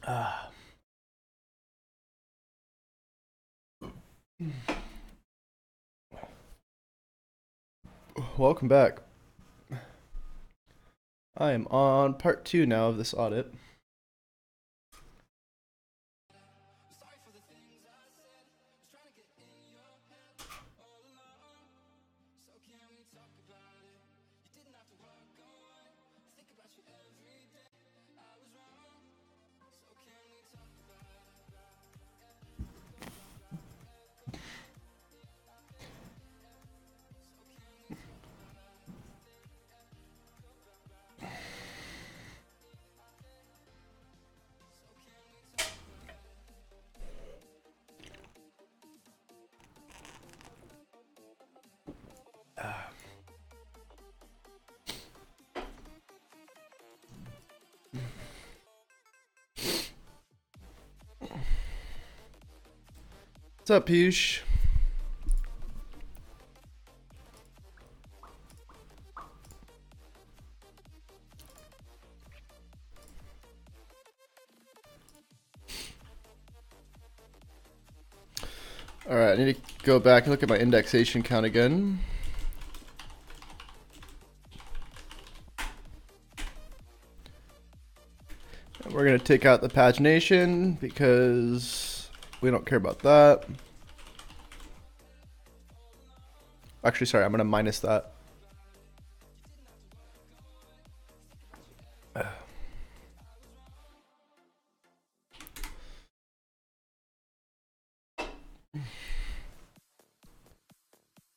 Ah. Welcome back. I am on part two now of this audit. What's up, Piyush? Alright, I need to go back and look at my indexation count again. And we're going to take out the pagination because we don't care about that. Actually, sorry, I'm going to minus that.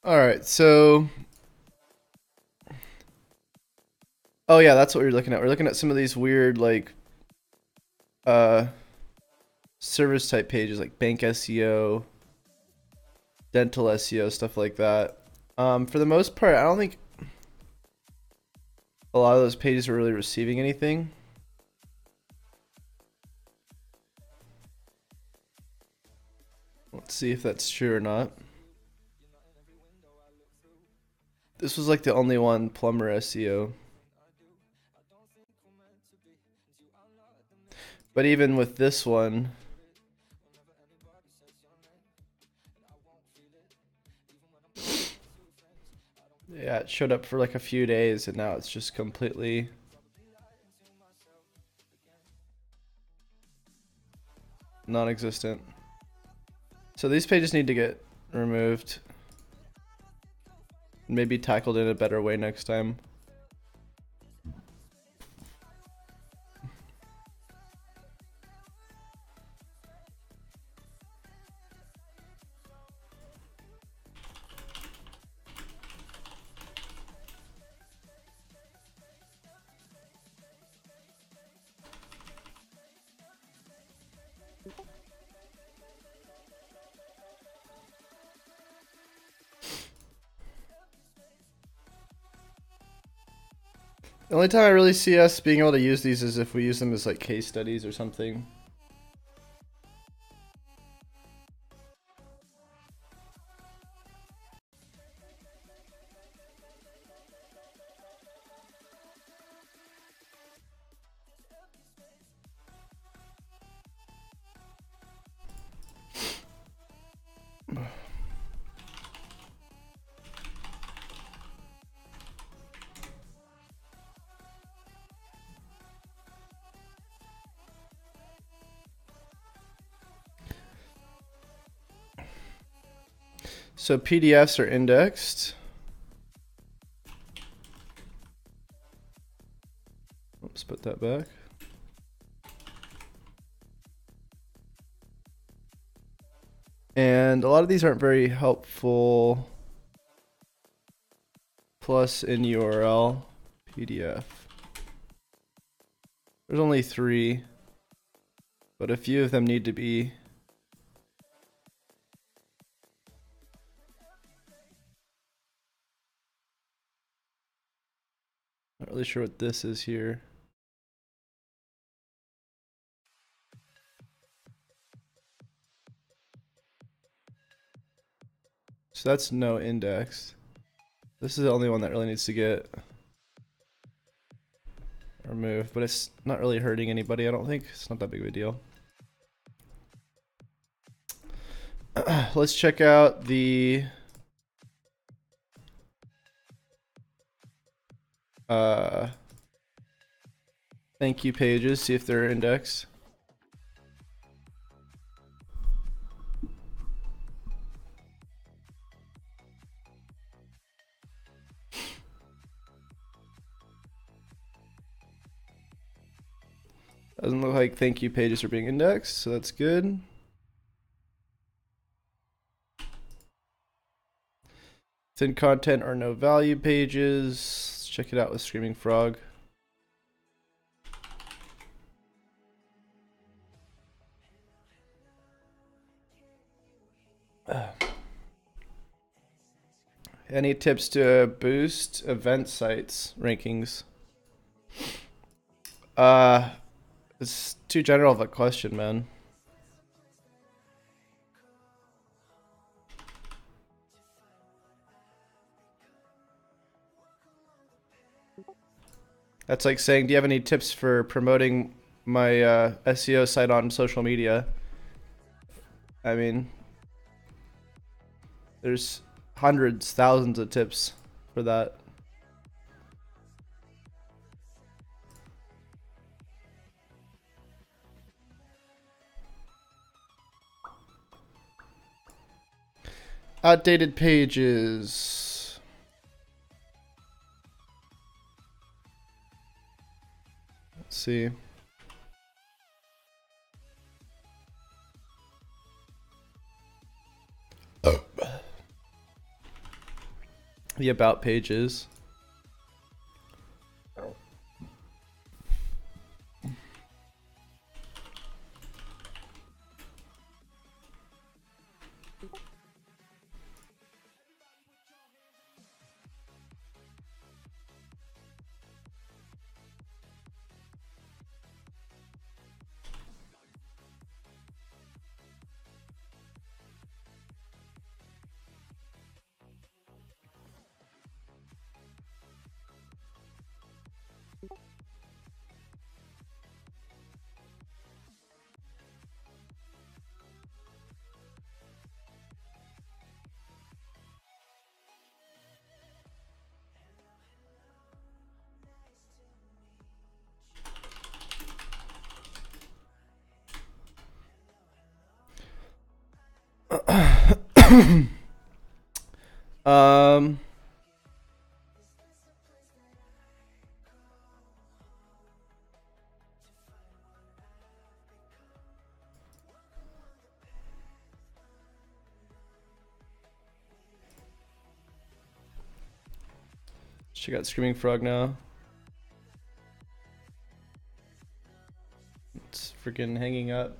Alright, so... Oh yeah, that's what we're looking at. We're looking at some of these weird, like... service type pages like bank SEO, dental SEO, stuff like that. For the most part, I don't think a lot of those pages are really receiving anything. Let's see if that's true or not. This was like the only one, plumber SEO. But even with this one, yeah, it showed up for like a few days and now it's just completely non-existent. So these pages need to get removed. Maybe tackled in a better way next time. The only time I really see us being able to use these is if we use them as like case studies or something. So PDFs are indexed. Let's put that back. And a lot of these aren't very helpful. Plus in URL, PDF. There's only 3, but a few of them need to be. Not really sure what this is here. So that's no index. This is the only one that really needs to get. removed, but it's not really hurting anybody, I don't think. It's not that big of a deal. Let's check out the thank you pages, see if they're indexed. Doesn't look like thank you pages are being indexed, so that's good. Thin content or no value pages. Let's check it out with Screaming Frog. Any tips to boost event sites rankings? It's too general of a question, man. That's like saying, do you have any tips for promoting my SEO site on social media? I mean, there's hundreds, thousands of tips for that. Outdated pages. Let's see. The about pages. um She got Screaming Frog now. It's freaking hanging up.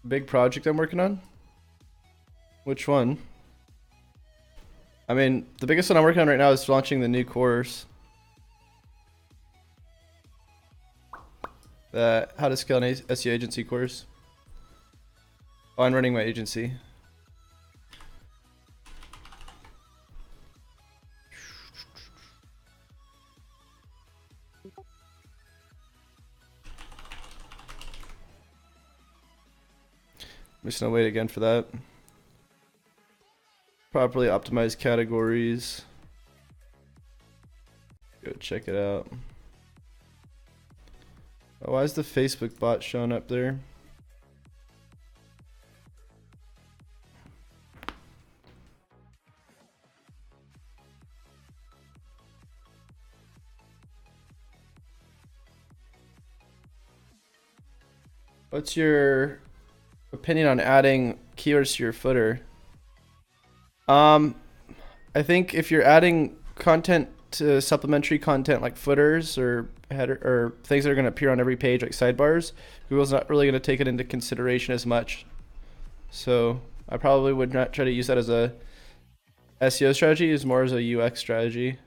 Big project I'm working on? Which one? I mean, the biggest one I'm working on right now is launching the new course. The How to Scale an SEO Agency course. Oh, I'm running my agency. I'm just gonna wait again for that. Properly optimized categories. Go check it out. Oh, why is the Facebook bot showing up there? What's your opinion on adding keywords to your footer? I think if you're adding content to supplementary content like footers or header or things that are going to appear on every page like sidebars, Google's not really going to take it into consideration as much. So I probably would not try to use that as a SEO strategy, is more as a UX strategy.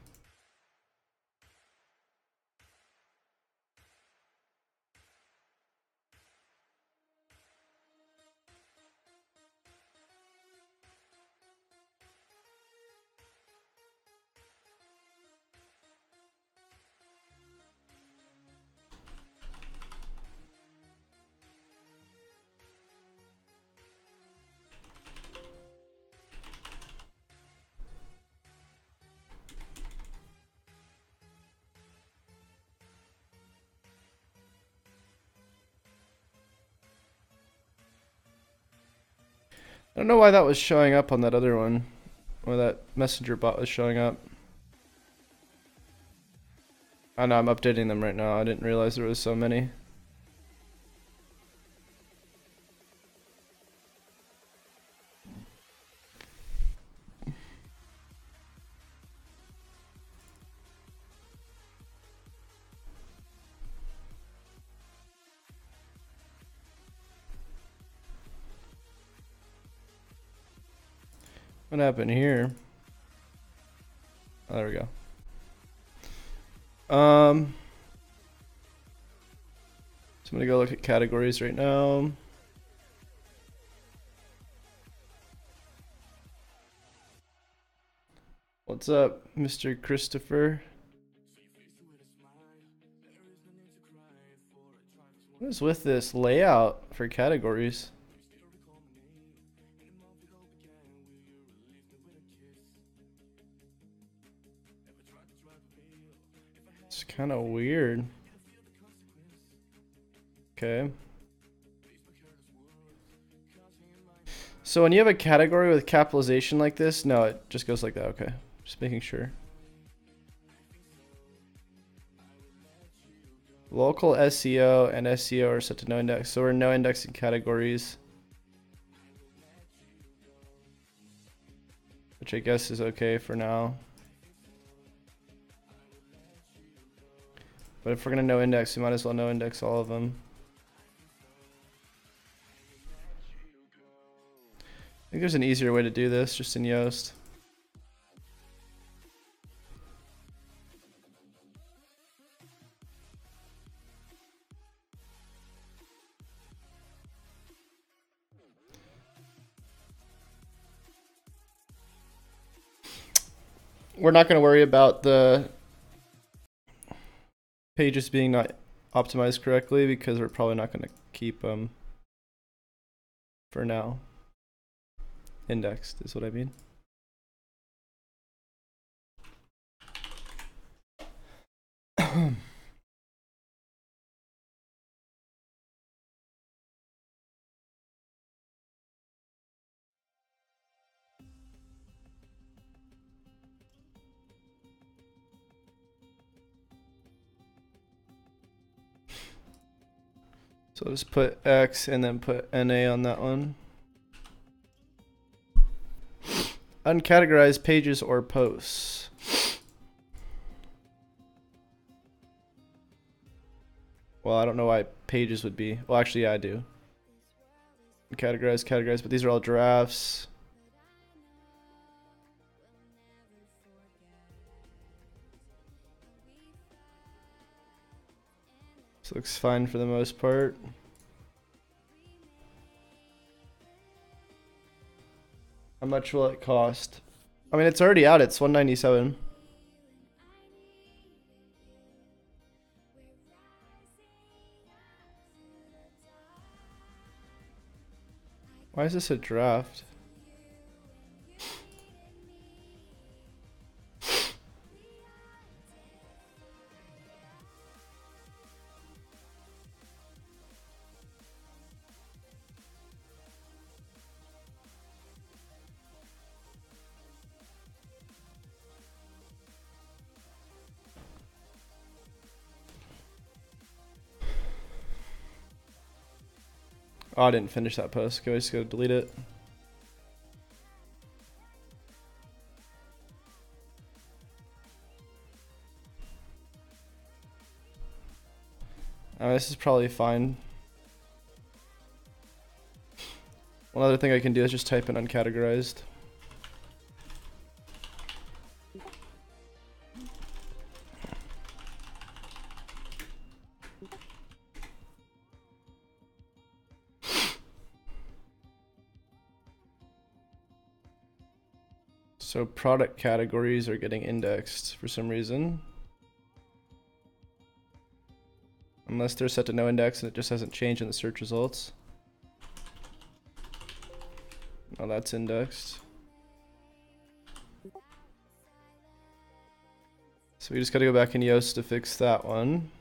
I don't know why that was showing up on that other one, why that messenger bot was showing up. I know, I'm updating them right now. I didn't realize there was so many. What happened here? Oh, there we go. So I'm gonna go look at categories right now. What's up, Mr. Christopher? What is with this layout for categories? It's kind of weird. Okay. So when you have a category with capitalization like this, no, it just goes like that. Okay, just making sure. Local SEO and SEO are set to no index, so we're no indexing categories, which I guess is okay for now. But if we're gonna no index, we might as well no index all of them. I think there's an easier way to do this, just in Yoast. We're not going to worry about the pages being not optimized correctly because we're probably not going to keep them for now indexed, is what I mean. So I'll just put X and then put NA on that one. Uncategorized pages or posts. Well, I don't know why pages would be. Well, actually, yeah, I do. Categorized, but these are all drafts. This looks fine for the most part. How much will it cost? I mean, it's already out. It's $197. Why is this a draft? Oh, I didn't finish that post. Can I just go delete it? This is probably fine. One other thing I can do is just type in uncategorized. So product categories are getting indexed for some reason. Unless they're set to no index and it just hasn't changed in the search results. Oh, that's indexed. So we just gotta go back in Yoast to fix that one.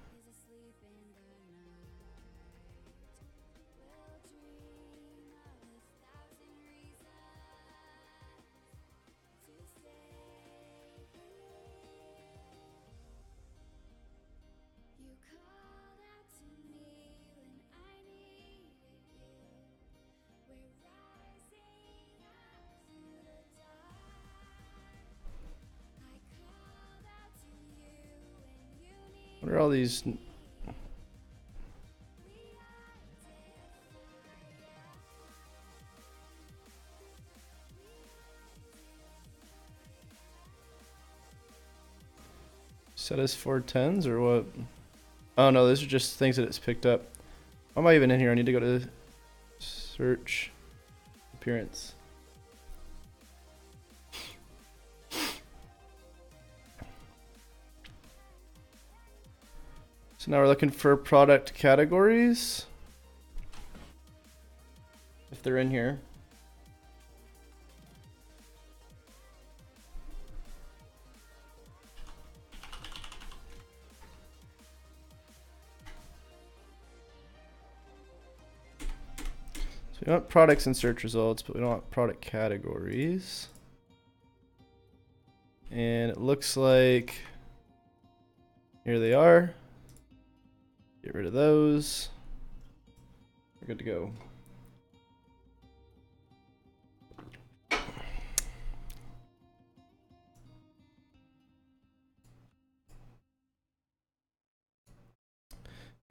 What are all these? Set as 410s or what? Oh no, those are just things that it's picked up. Why am I even in here? I need to go to search appearance. So now we're looking for product categories. If they're in here. So we want products and search results, but we don't want product categories. And it looks like here they are. Get rid of those. We're good to go.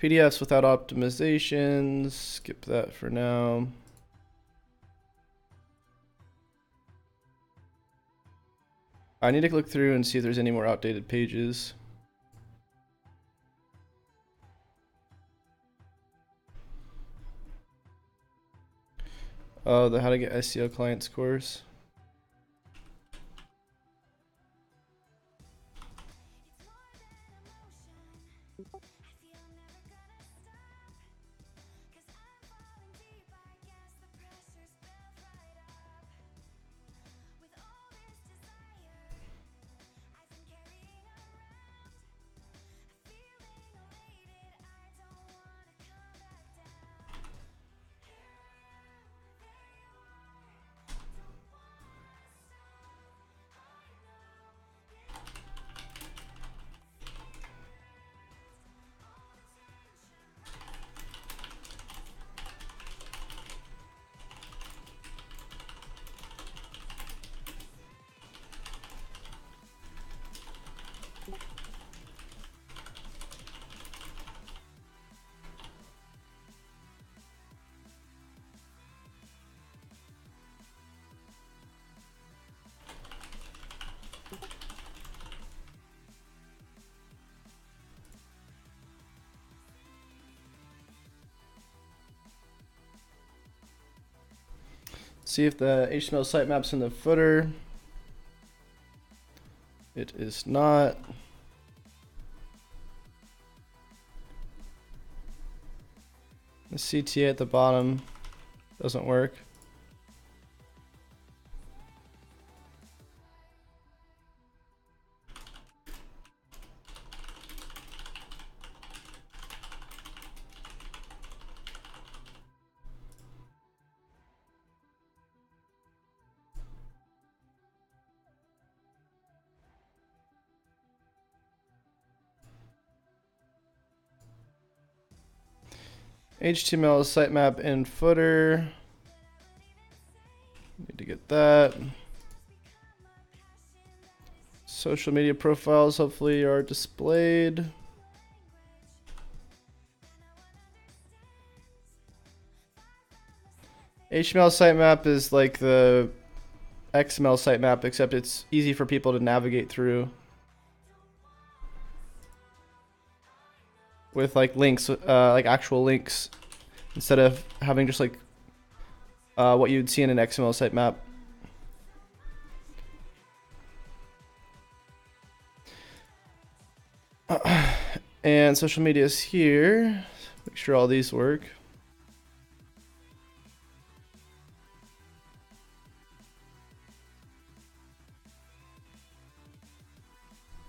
PDFs without optimizations. Skip that for now. I need to look through and see if there's any more outdated pages. Oh, the how to get SEO client scores. See if the HTML sitemap's in the footer. It is not. The CTA at the bottom doesn't work. HTML sitemap in footer. Need to get that. Social media profiles hopefully are displayed. HTML sitemap is like the XML sitemap, except it's easy for people to navigate through with like links, like actual links, instead of having just like what you'd see in an XML sitemap. And social media is here. Make sure all these work.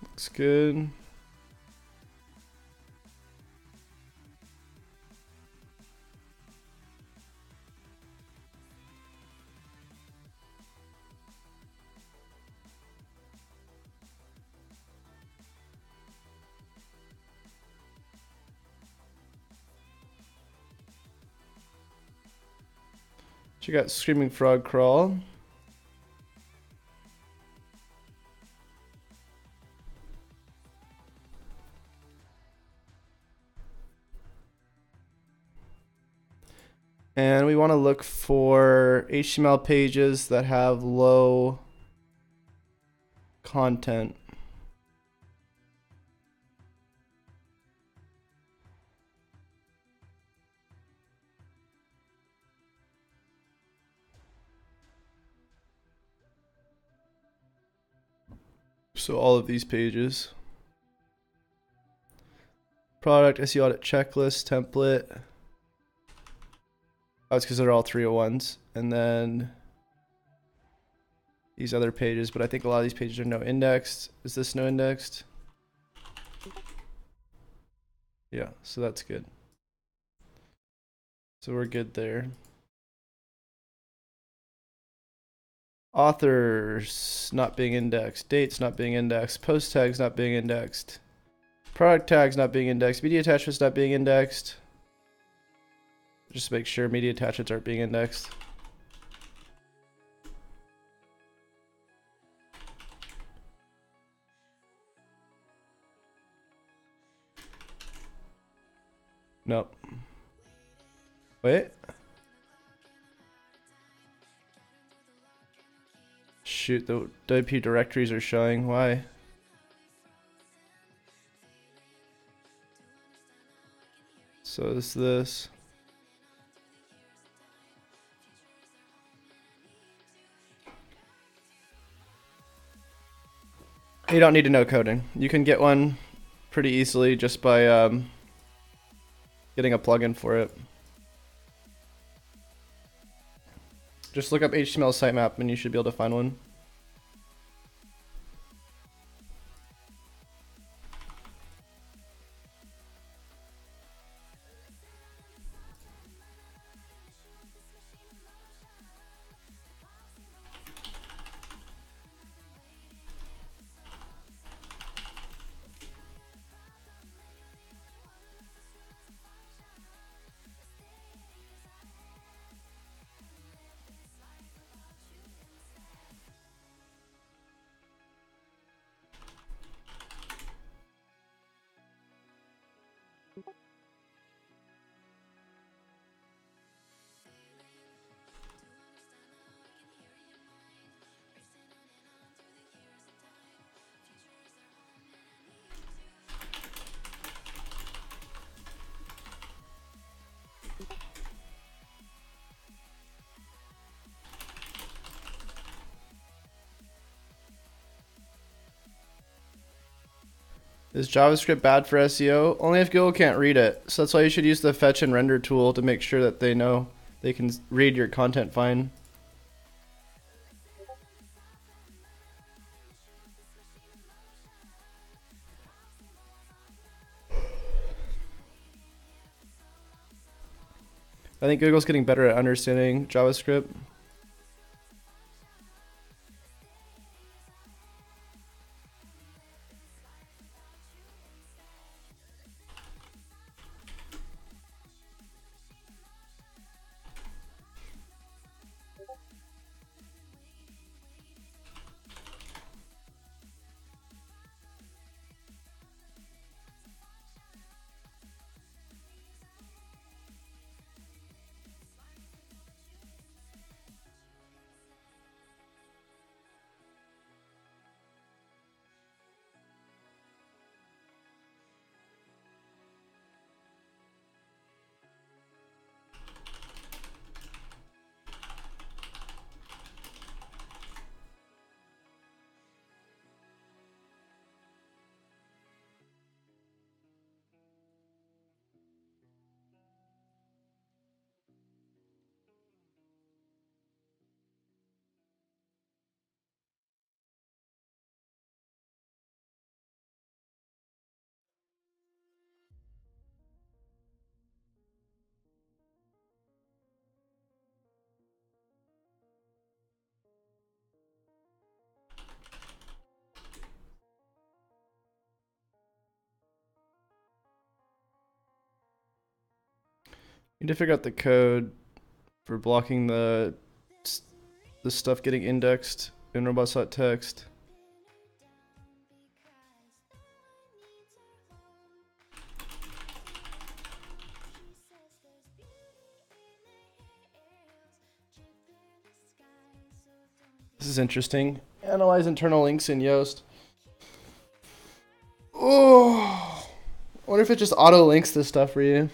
Looks good. You got Screaming Frog Crawl. And we want to look for HTML pages that have low content. So all of these pages. Product, SEO audit checklist, template. Oh, it's because they're all 301s. And then these other pages, but I think a lot of these pages are no indexed. Is this no indexed? Yeah, so that's good. So we're good there. Authors not being indexed, dates not being indexed, post tags not being indexed, product tags not being indexed, media attachments not being indexed. Just make sure media attachments aren't being indexed. Nope. Wait. Shoot, the WP directories are showing. Why? So is this. You don't need to know coding. You can get one pretty easily just by getting a plugin for it. Just look up HTML sitemap and you should be able to find one. Is JavaScript bad for SEO? Only if Google can't read it. So that's why you should use the fetch and render tool to make sure that they know they can read your content fine. I think Google's getting better at understanding JavaScript. Need to figure out the code for blocking the stuff getting indexed in robots.txt. This is interesting. Analyze internal links in Yoast. Oh, I wonder if it just auto links this stuff for you.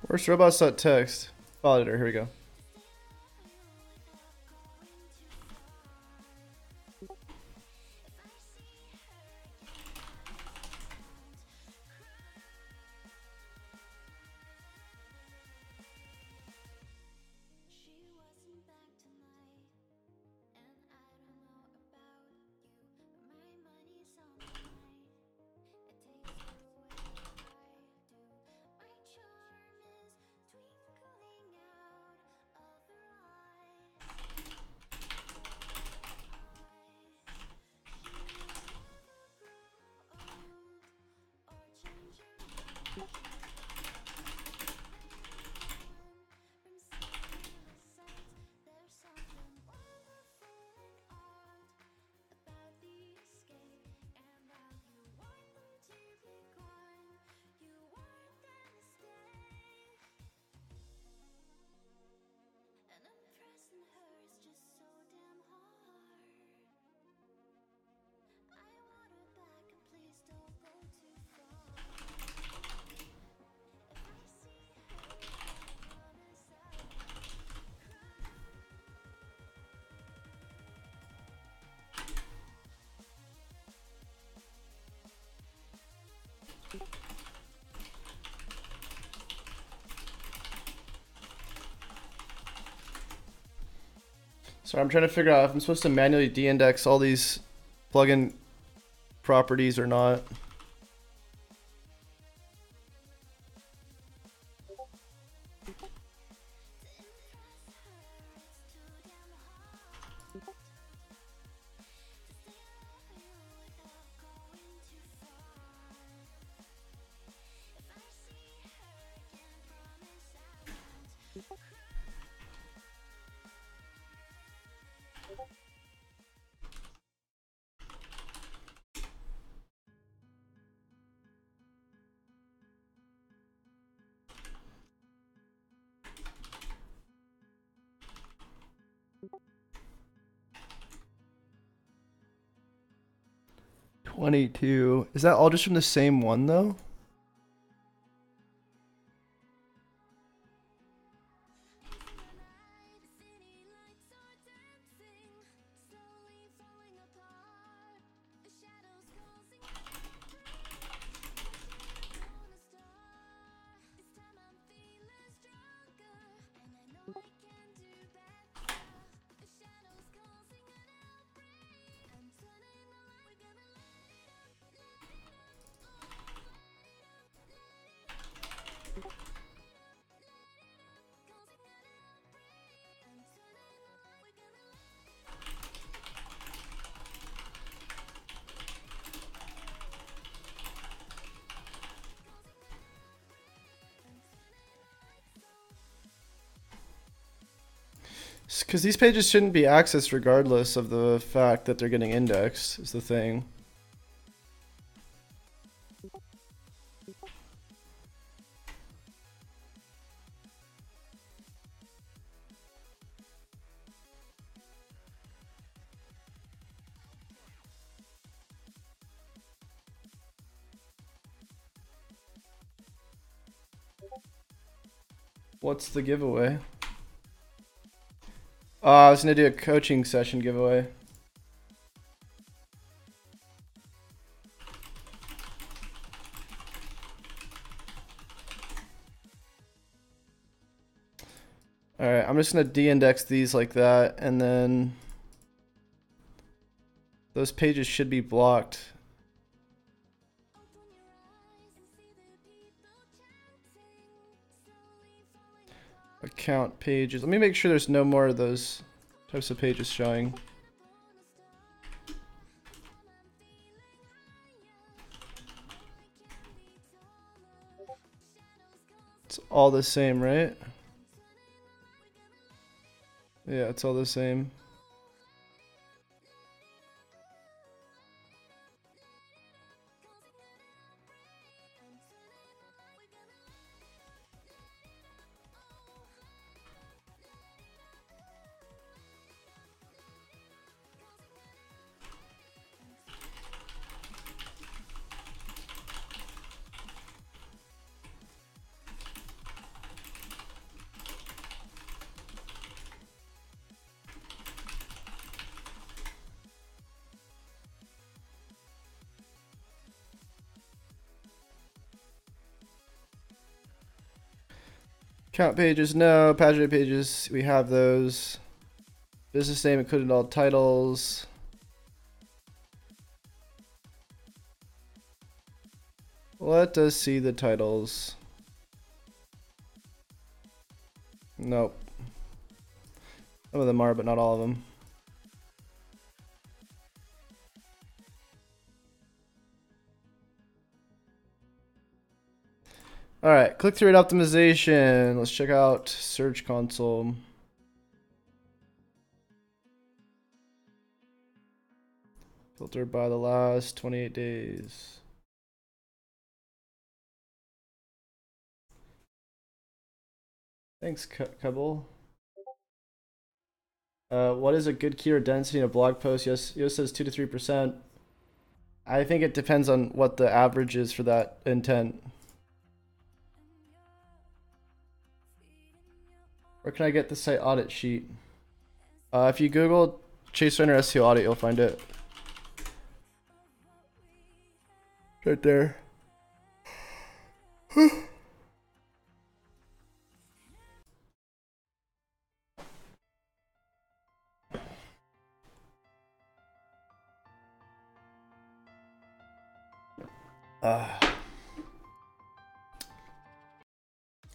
Where's robots.txt? File editor, here we go. So I'm trying to figure out if I'm supposed to manually de-index all these plugin properties or not. $22. Is that all just from the same one though? Because these pages shouldn't be accessed regardless of the fact that they're getting indexed, is the thing. What's the giveaway? I was gonna do a coaching session giveaway. Alright, I'm just gonna de-index these like that, and then those pages should be blocked. Account pages. Let me make sure there's no more of those types of pages showing. It's all the same, right? Yeah, it's all the same. Account pages, no. Pagina pages, we have those. Business name included all titles. Let us see the titles. Nope. Some of them are, but not all of them. Alright, click-through rate optimization. Let's check out Search Console. Filtered by the last 28 days. Thanks, Cubble. What is a good keyword density in a blog post? Yes, says 2 to 3%. I think it depends on what the average is for that intent. Where can I get the site audit sheet? If you Google Chase Runner SEO audit, you'll find it. Right there.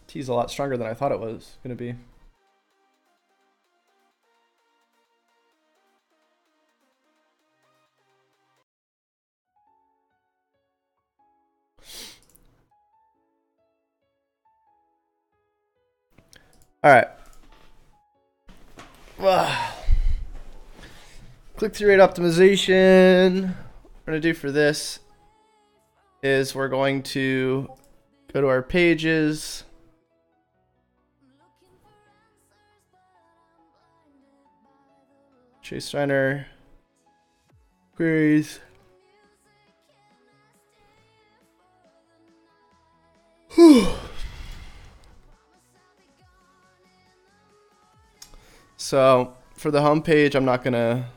Tea's a lot stronger than I thought it was gonna be. All right. Click-through rate optimization. What we're gonna do for this is we're going to go to our pages. Chase Runner. Queries. So for the home page, I'm not gonna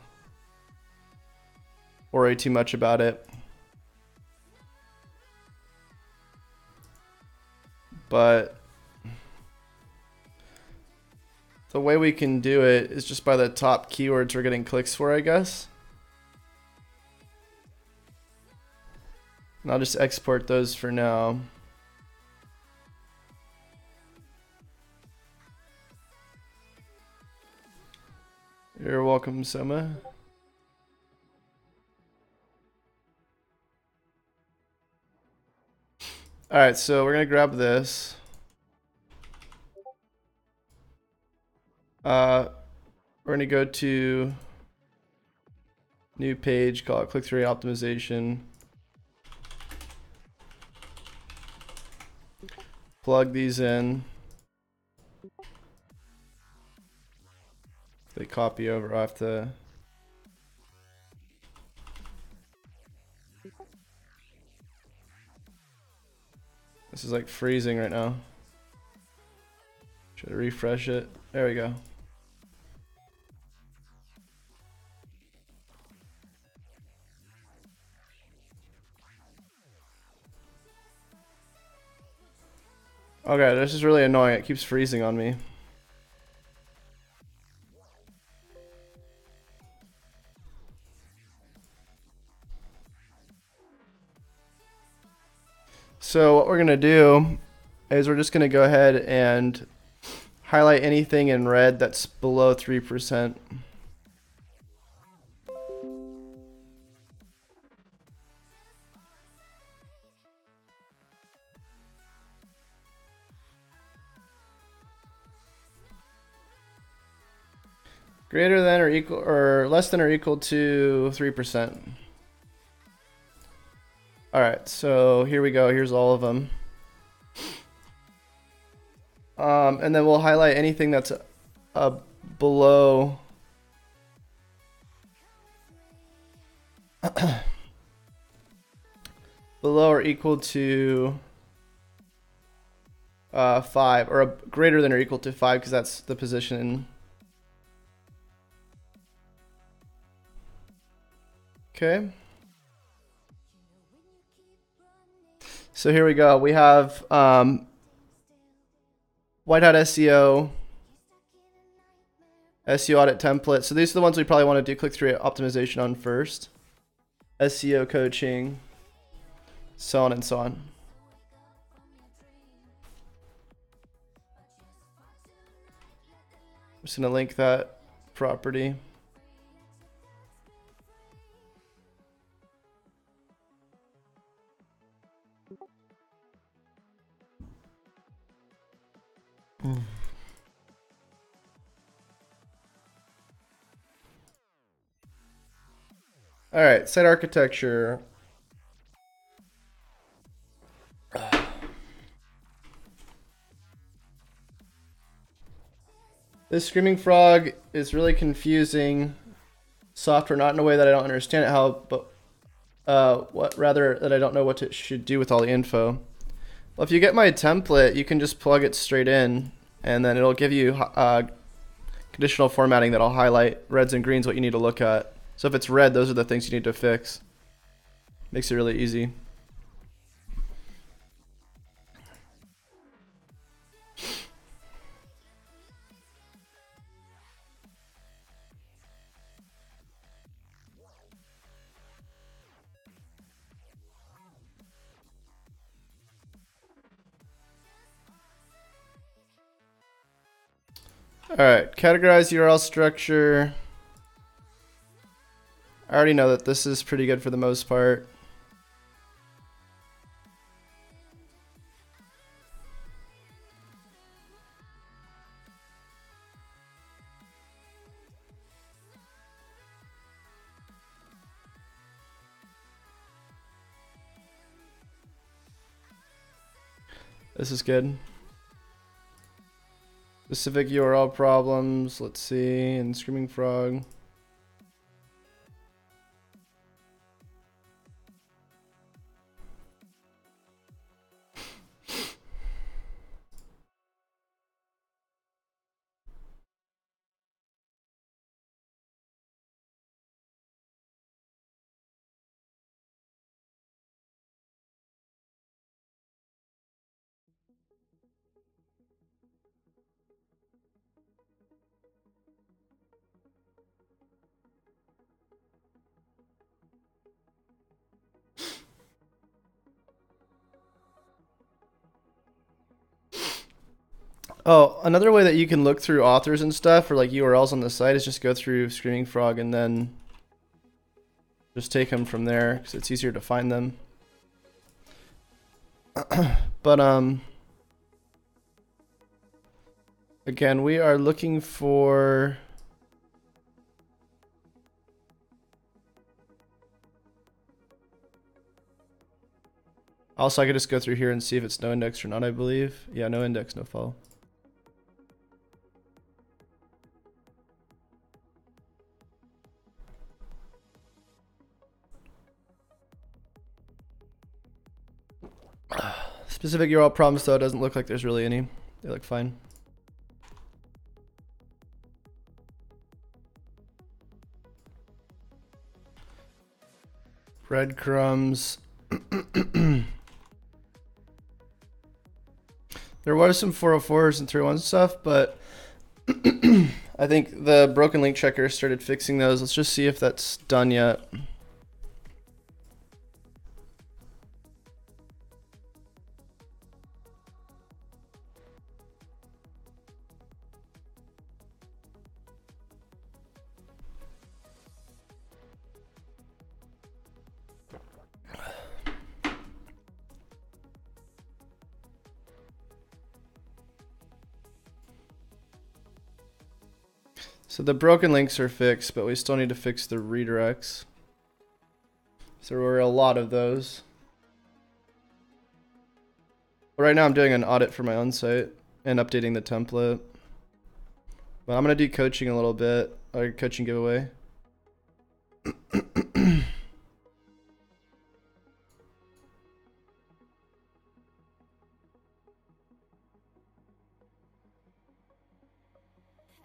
worry too much about it. But the way we can do it is just by the top keywords we're getting clicks for, I guess. And I'll just export those for now. You're welcome, Soma. All right, so we're gonna grab this. We're gonna go to new page, call it click-through rate optimization. Plug these in. They copy over. I have to. This is like freezing right now. Should I refresh it? There we go. Okay, this is really annoying. It keeps freezing on me. So what we're gonna do is we're just gonna go ahead and highlight anything in red that's below 3%. Greater than or equal or less than or equal to 3%. All right, so here we go. Here's all of them. And then we'll highlight anything that's below below or equal to 5, or greater than or equal to 5, because that's the position. Okay. So here we go. We have white hat SEO, SEO audit template. So these are the ones we probably want to do click-through optimization on first. SEO coaching, so on and so on. I'm just going to link that property. All right, site architecture. This Screaming Frog is really confusing software, not in a way that I don't understand it how, but rather that I don't know what it should do with all the info. Well, if you get my template, you can just plug it straight in, and then it'll give you conditional formatting that'll highlight reds and greens what you need to look at. So if it's red, those are the things you need to fix. Makes it really easy. All right, categorize URL structure. I already know that this is pretty good for the most part. This is good. Specific URL problems, let's see, and Screaming Frog. Oh, another way that you can look through authors and stuff, or like URLs on the site, is just go through Screaming Frog and then just take them from there, because it's easier to find them. But again, we are looking for also, I could just go through here and see if it's no index or not, I believe. Yeah, no index, no follow. Specific URL problems, though, it doesn't look like there's really any. They look fine. Breadcrumbs. There was some 404s and 301 stuff, but I think the broken link checker started fixing those. Let's just see if that's done yet. So the broken links are fixed, but we still need to fix the redirects. So there were a lot of those. But right now I'm doing an audit for my own site and updating the template. But I'm going to do coaching a little bit, or coaching giveaway.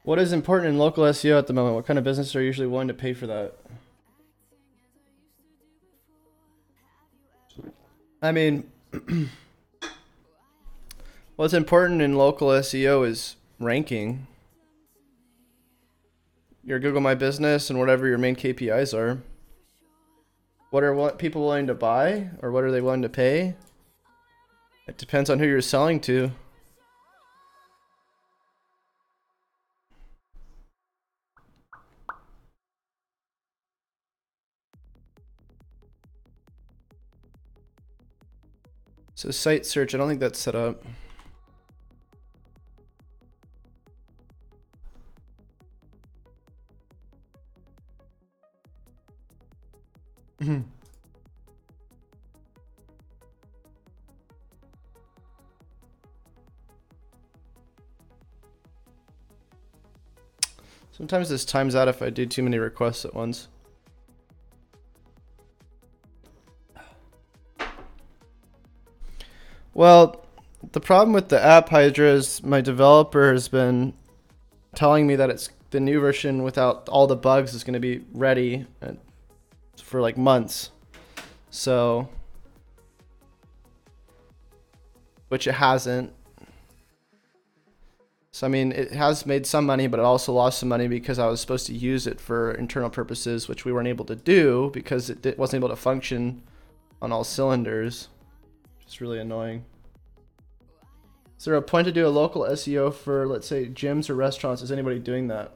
What is important in local SEO at the moment? What kind of businesses are usually willing to pay for that? I mean, what's important in local SEO is ranking. Your Google My Business and whatever your main KPIs are. What are people willing to buy, or what are they willing to pay? It depends on who you're selling to. So site search, I don't think that's set up. Sometimes this times out if I do too many requests at once. Well, the problem with the app Hydra is my developer has been telling me that it's the new version without all the bugs is going to be ready for like months. So, which it hasn't. So, I mean, it has made some money, but it also lost some money because I was supposed to use it for internal purposes, which we weren't able to do because it wasn't able to function on all cylinders. It's really annoying. Is there a point to do a local SEO for, let's say, gyms or restaurants? Is anybody doing that?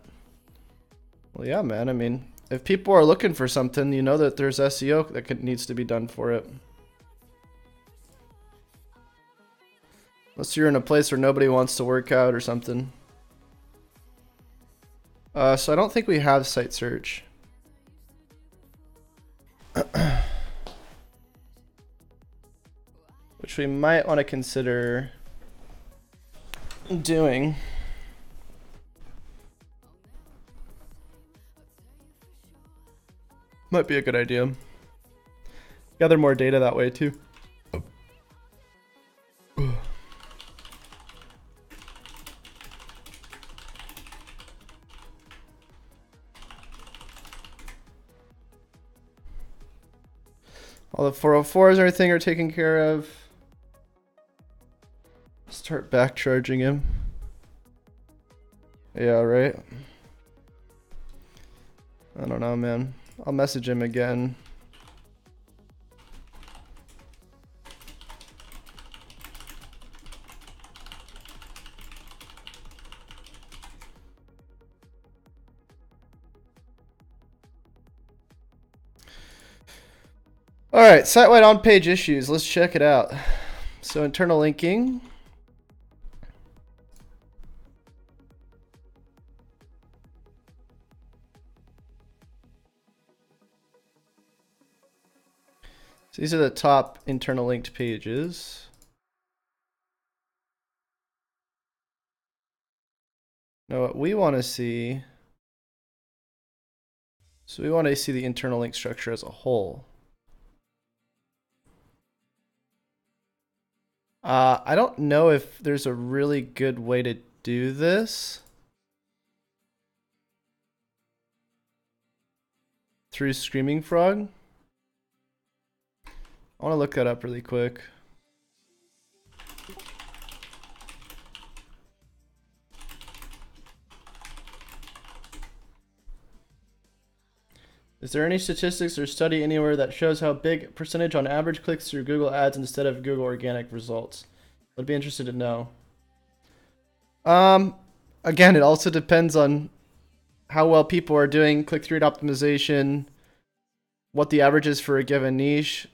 Well, yeah, man. I mean, if people are looking for something, you know that there's SEO that needs to be done for it. Unless you're in a place where nobody wants to work out or something. So I don't think we have site search. Which we might want to consider doing. Might be a good idea. Gather more data that way too. All the 404s and everything are taken care of. Start back charging him. Yeah, right. I don't know, man. I'll message him again. All right, site-wide on-page issues. Let's check it out. So internal linking. So these are the top internal linked pages. Now what we want to see, so we want to see the internal link structure as a whole. I don't know if there's a really good way to do this through Screaming Frog. I want to look that up really quick. Is there any statistics or study anywhere that shows how big percentage on average clicks through Google Ads instead of Google organic results? I'd be interested to know. Again, it also depends on how well people are doing click-through rate optimization, what the average is for a given niche.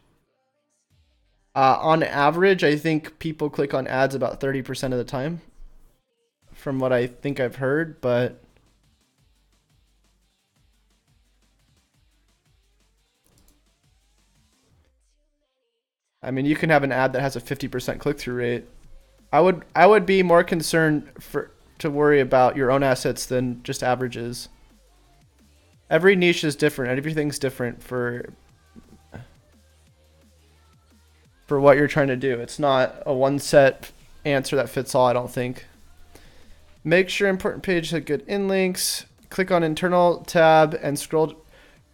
On average, I think people click on ads about 30% of the time, from what I think I've heard, but I mean, you can have an ad that has a 50% click-through rate. I would be more concerned to worry about your own assets than just averages. Every niche is different. Everything's different for what you're trying to do. It's not a one set answer that fits all, I don't think. Make sure important page has good inlinks. Click on internal tab and scroll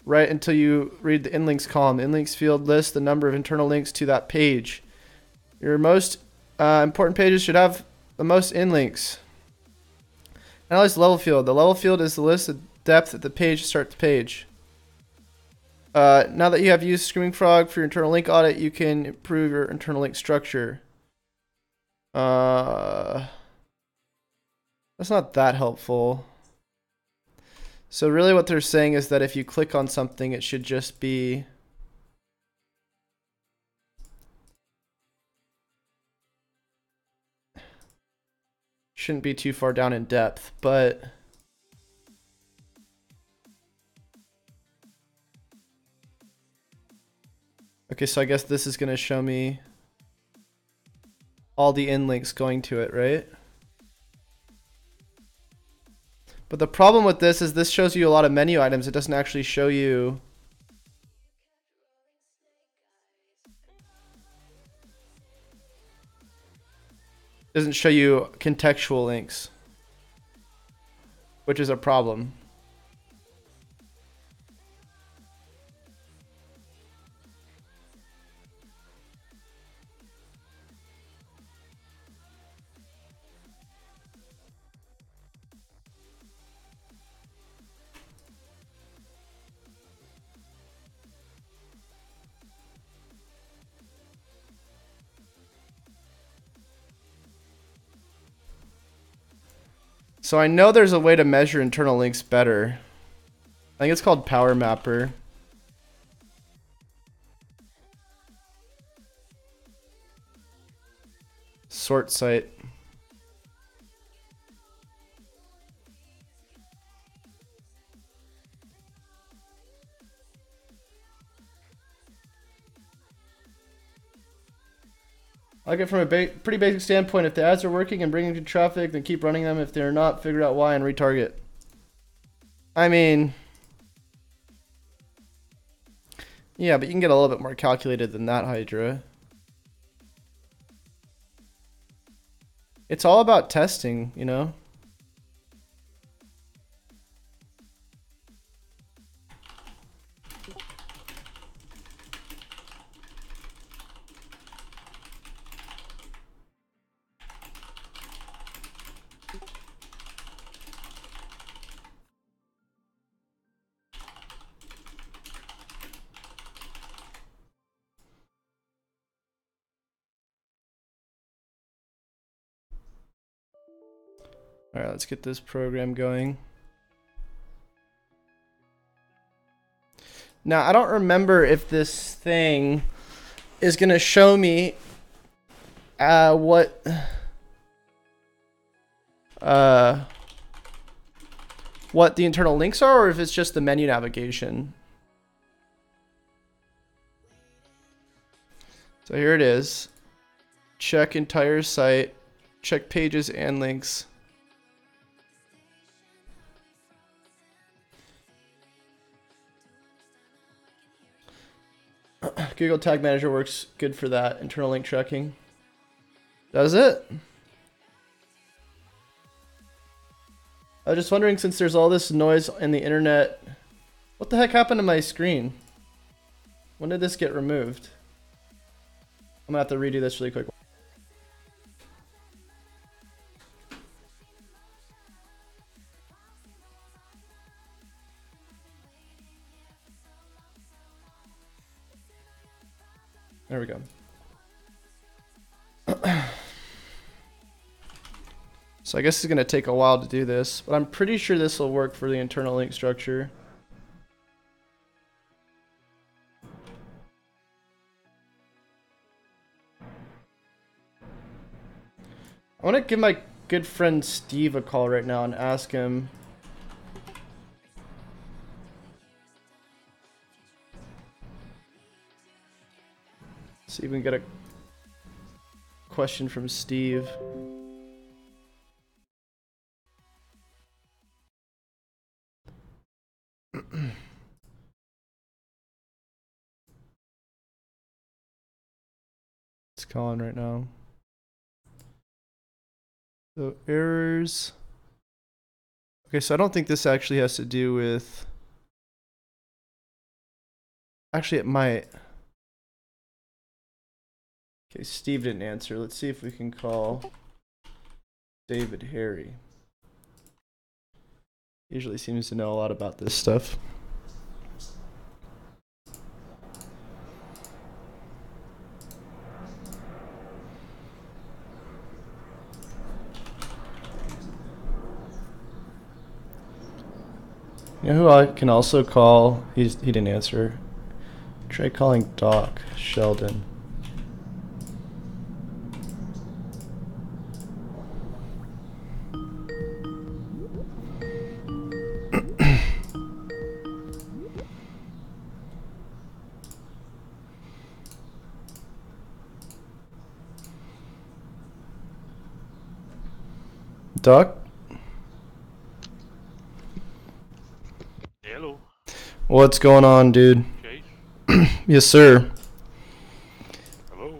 right until you read the inlinks column. The inlinks field lists the number of internal links to that page. Your most important pages should have the most inlinks. Analyze the level field. The level field is the list of depth at the page to start the page. Now that you have used Screaming Frog for your internal link audit, you can improve your internal link structure. That's not that helpful. So really what they're saying is that if you click on something, it should just be shouldn't be too far down in depth, but okay, so I guess this is going to show me all the inlinks going to it, right? But the problem with this is this shows you a lot of menu items. It doesn't actually show you contextual links, which is a problem. So I know there's a way to measure internal links better. I think it's called Power Mapper. Sort site. I like it from a pretty basic standpoint. If the ads are working and bringing good traffic, then keep running them. If they're not, figure out why and retarget. I mean, yeah, but you can get a little bit more calculated than that, Hydra. It's all about testing, you know? All right, let's get this program going. Now, I don't remember if this thing is going to show me what the internal links are, or if it's just the menu navigation. So here it is. Check entire site, check pages and links. Google Tag Manager works good for that, internal link tracking. Does it? I was just wondering, since there's all this noise in the internet, what the heck happened to my screen? When did this get removed? I'm gonna have to redo this really quick. There we go. So I guess it's gonna take a while to do this, but I'm pretty sure this will work for the internal link structure. I want to give my good friend Steve a call right now and ask him. See if we can get a question from Steve. It's calling right now. So errors. Okay, so I don't think this actually has to do with. Actually, it might. Okay, Steve didn't answer. Let's see if we can call David Harry. Usually seems to know a lot about this stuff. You know who I can also call? He didn't answer. Try calling Doc Sheldon. Doc? Hello, What's going on, dude? Chase. Yes, sir. Hello.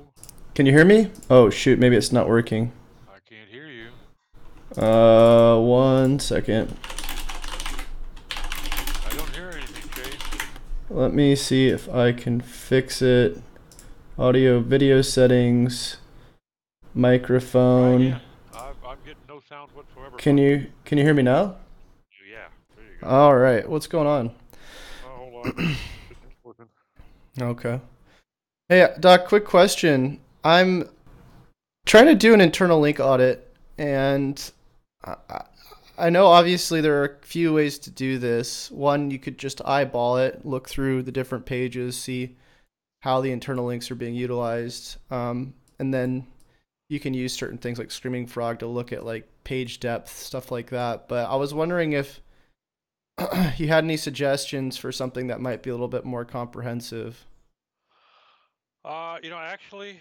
Can you hear me? Oh, shoot, maybe it's not working. I can't hear you. 1 second. I don't hear anything, Chase. Let me see if I can fix it. Audio, video settings, Try microphone. again. I'm getting no sound whatsoever Can from you. you hear me now? Yeah, there you go. All right. What's going on? Oh, hold on. It's working. Okay. Hey, Doc, quick question. I'm trying to do an internal link audit, and I, I know obviously there are a few ways to do this. One, you could just eyeball it, look through the different pages, see how the internal links are being utilized, and then you can use certain things like Screaming Frog to look at like page depth, stuff like that. But I was wondering if you had any suggestions for something that might be a little bit more comprehensive. Actually,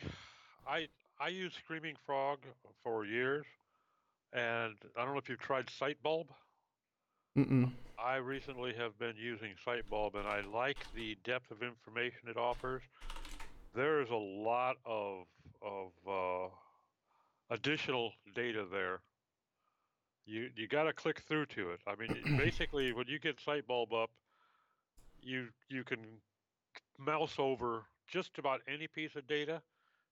I I used Screaming Frog for years, and I don't know if you've tried Sightbulb. Mm-mm. I recently have been using Sightbulb, and I like the depth of information it offers. There is a lot of additional data there. You got to click through to it. I mean, basically, when you get Sightbulb up, you can mouse over just about any piece of data,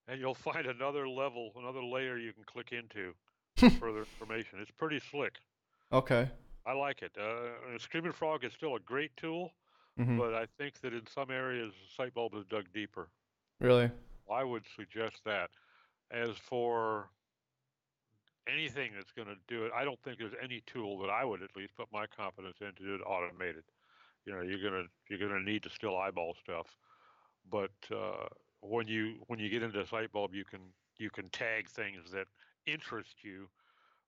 and you'll find another level, another layer you can click into for further information. It's pretty slick. Okay. I like it. Screaming Frog is still a great tool, Mm-hmm. but I think that in some areas, Sightbulb is dug deeper. Really? I would suggest that. As for anything that's going to do it, I don't think there's any tool that I would at least put my confidence in to do it automated. You're gonna need to still eyeball stuff, but when you get into Sightbulb, you can tag things that interest you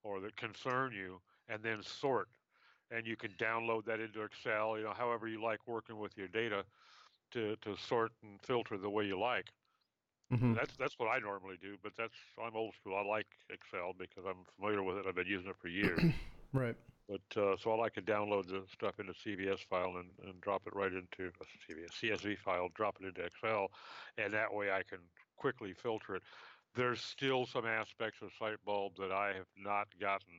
or that concern you, and then sort, and you can download that into Excel. However you like working with your data to sort and filter the way you like. Mm-hmm. That's what I normally do, but I'm old school. I like Excel because I'm familiar with it. I've been using it for years. Right. But so I like to download the stuff into CVS file and drop it right into a CVS CSV file, drop it into Excel, and that way I can quickly filter it. There's still some aspects of Sightbulb that I have not gotten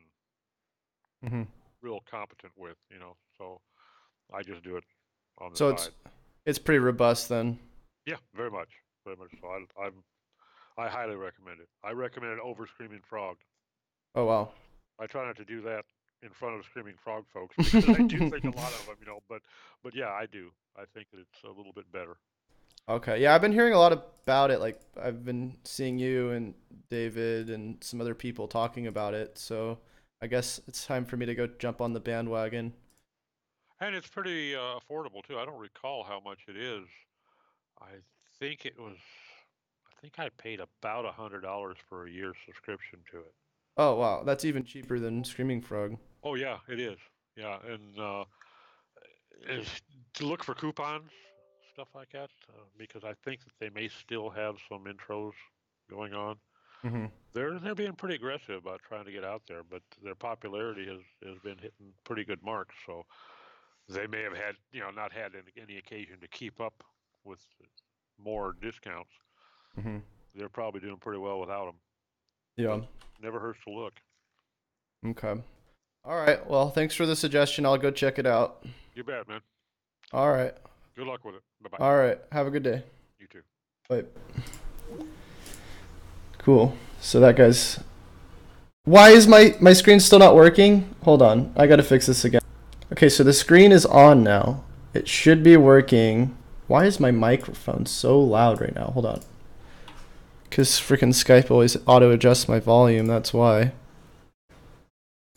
Mm-hmm. real competent with, so I just do it on the So side. it's pretty robust then. Yeah, very much, very much so. I'm I highly recommend it. I recommend it over Screaming Frog. Oh wow. I try not to do that in front of Screaming Frog folks because I do think a lot of them, but yeah, I do. I think that it's a little bit better. Okay, yeah, I've been hearing a lot about it. Like I've been seeing you and David and some other people talking about it. So I guess it's time for me to go jump on the bandwagon. And it's pretty affordable too. I don't recall how much it is. I think it was. I think I paid about $100 for a year's subscription to it. Oh wow, that's even cheaper than Screaming Frog. Oh yeah, it is. Yeah, and is to look for coupons, stuff like that, because I think that they may still have some intros going on. Hmm. They're being pretty aggressive about trying to get out there, but their popularity has been hitting pretty good marks. So they may have had not had any occasion to keep up with more discounts. Hmm. They're probably doing pretty well without them, Yeah. but never hurts to look. Okay. All right. Well, thanks for the suggestion. I'll go check it out. You bet, man. All right. Good luck with it. Bye bye. All right. Have a good day. You too. Bye. Cool. So that guy's. Why is my screen still not working? Hold on. I gotta fix this again. Okay, so the screen is on now. It should be working. Why is my microphone so loud right now? Hold on. Because freaking Skype always auto adjusts my volume. That's why.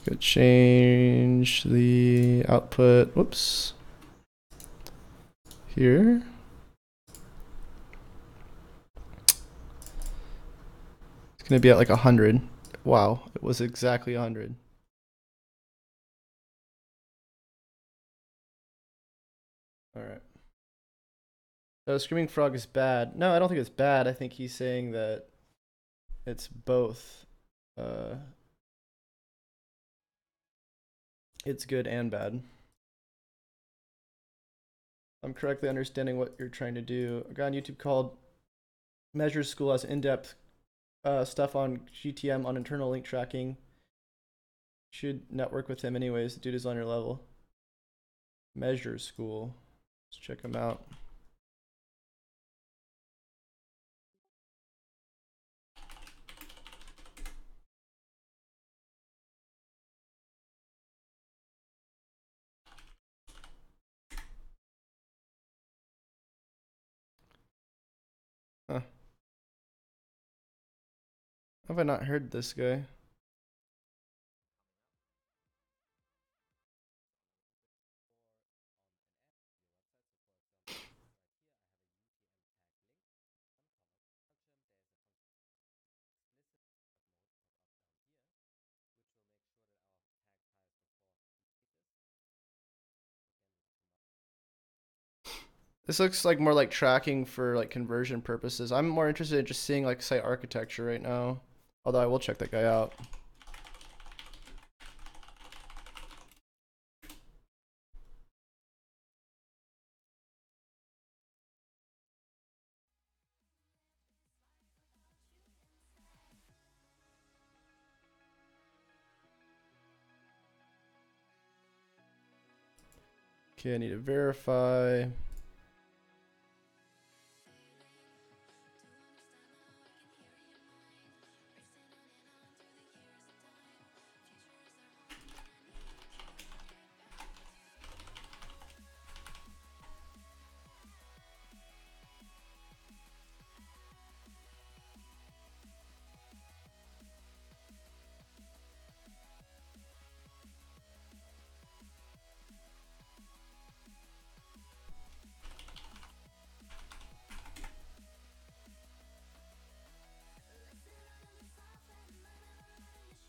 Could change the output. Whoops. Here. It's gonna be at like 100. Wow, it was exactly 100. All right. So Screaming Frog is bad. No, I don't think it's bad. I think he's saying that it's both. Uh, it's good and bad. I'm correctly understanding what you're trying to do. A guy on YouTube called Measure School has in-depth stuff on GTM on internal link tracking. Should network with him anyways. The dude is on your level. Measure School. Let's check him out. Huh. Have I not heard this guy? This looks like more like tracking for like conversion purposes. I'm more interested in just seeing like site architecture right now. Although I will check that guy out. Okay, I need to verify.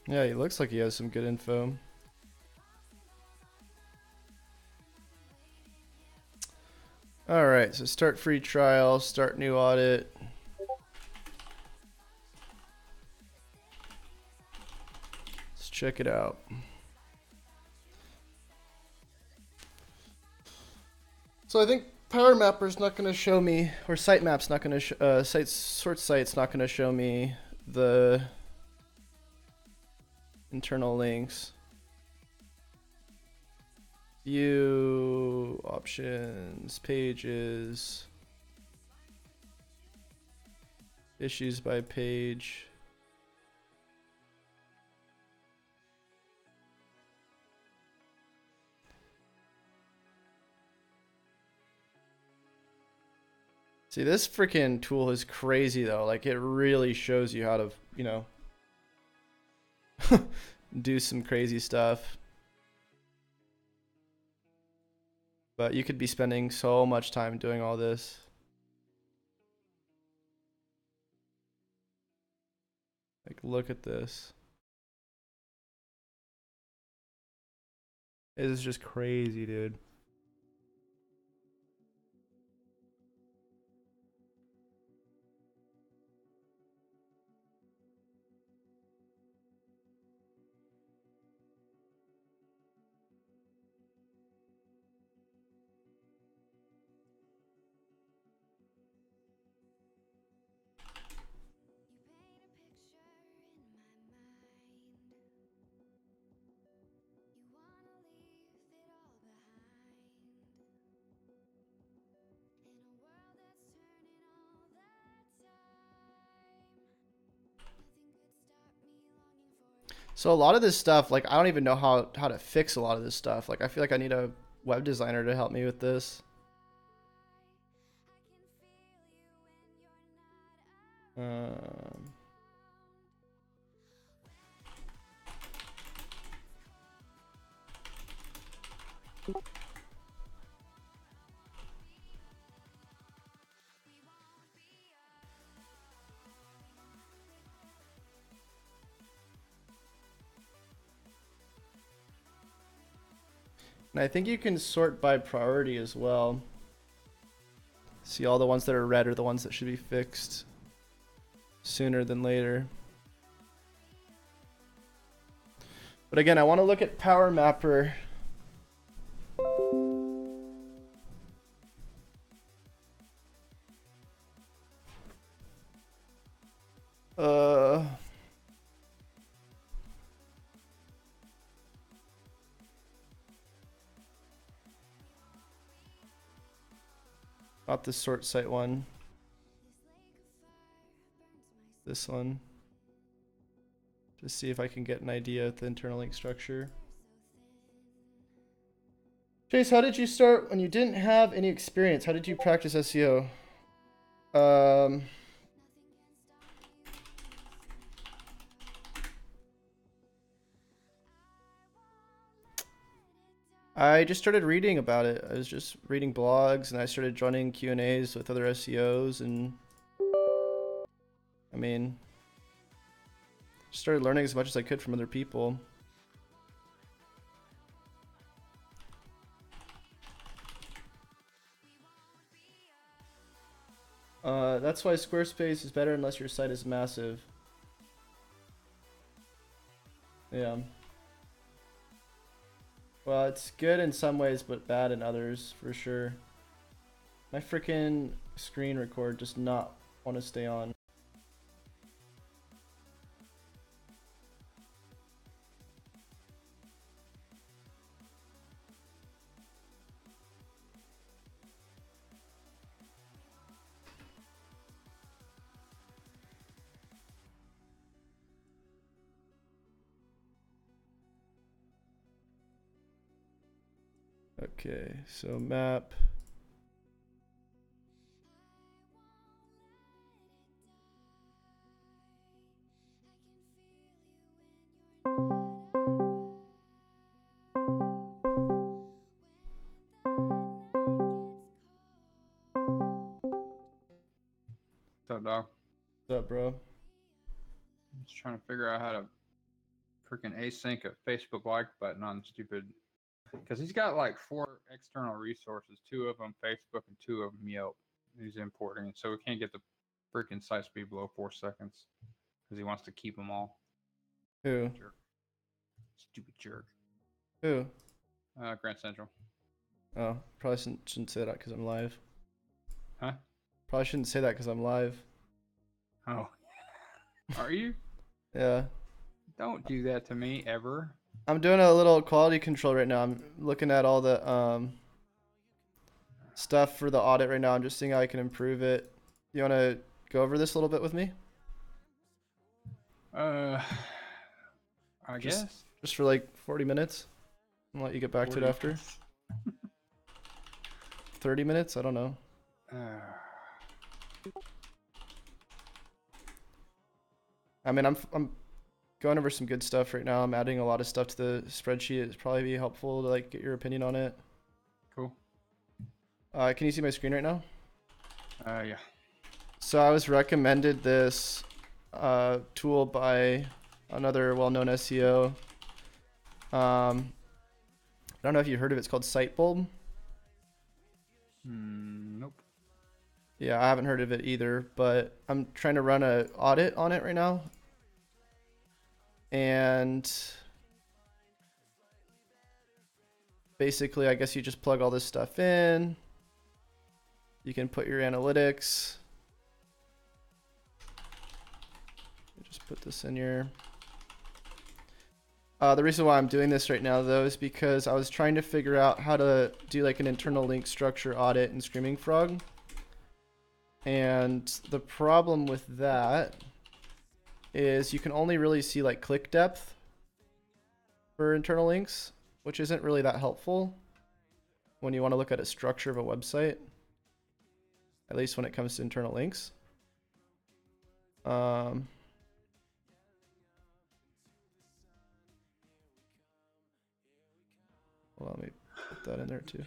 Yeah, he looks like he has some good info. All right, so start free trial, start new audit. Let's check it out. So I think Power Mapper's not going to show me, or Sitemap's not going to, Site's not going to show me the internal links. View options, pages. Issues by page. See, this freaking tool is crazy though. Like it really shows you how to, you know, do some crazy stuff. But you could be spending so much time doing all this. Like, look at this. It is just crazy, dude. So a lot of this stuff, like I don't even know how to fix a lot of this stuff. Like I feel like I need a web designer to help me with this. And I think you can sort by priority as well. See, all the ones that are red are the ones that should be fixed sooner than later. But again, I want to look at Power Mapper. Not the sort site one. This one. To see if I can get an idea of the internal link structure. Chase, how did you start when you didn't have any experience? How did you practice SEO? I just started reading about it. I was just reading blogs, and I started joining Q&As with other SEOs, and I mean, started learning as much as I could from other people. That's why Squarespace is better unless your site is massive. Yeah. Well, it's good in some ways, but bad in others, for sure. My freaking screen record does not want to stay on. Okay, so map. What's up, dog? What's up, bro? I'm just trying to figure out how to freaking async a Facebook like button on stupid. Because he's got like 4 external resources, 2 of them Facebook and 2 of them Yelp. He's importing it, so we can't get the freaking site speed below 4 seconds because he wants to keep them all. Who? Jerk. Stupid jerk. Who? Grand Central. Oh, probably shouldn't say that because I'm live. Huh? Probably shouldn't say that because I'm live. Oh. Are you? Yeah. Don't do that to me ever. I'm doing a little quality control right now. I'm looking at all the stuff for the audit right now. I'm just seeing how I can improve it. You want to go over this a little bit with me? I Just- guess. Just for like 40 minutes? I'll let you get back to it 40 after. 30 minutes? I don't know. I mean, I'm going over some good stuff right now. I'm adding a lot of stuff to the spreadsheet. It'd probably be helpful to like get your opinion on it. Cool. Can you see my screen right now? Yeah. So I was recommended this tool by another well-known SEO. I don't know if you heard of it. It's called Sitebulb. Nope. Yeah, I haven't heard of it either, but I'm trying to run an audit on it right now. And basically, I guess you just plug all this stuff in. You can put your analytics. Just put this in here. The reason why I'm doing this right now, though, is because I was trying to figure out how to do like an internal link structure audit in Screaming Frog. And the problem with that is you can only really see like click depth for internal links, which isn't really that helpful when you want to look at a structure of a website, at least when it comes to internal links. Well, let me put that in there too.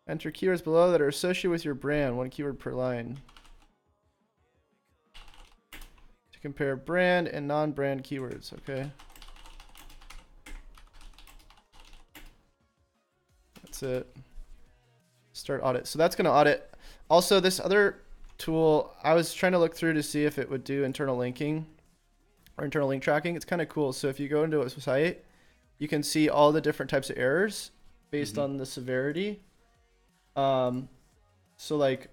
Enter keywords below that are associated with your brand, 1 keyword per line. To compare brand and non-brand keywords, okay? That's it. Start audit. So that's going to audit. Also, this other tool, I was trying to look through to see if it would do internal linking or internal link tracking. It's kind of cool. So if you go into a site, you can see all the different types of errors based on the severity. So like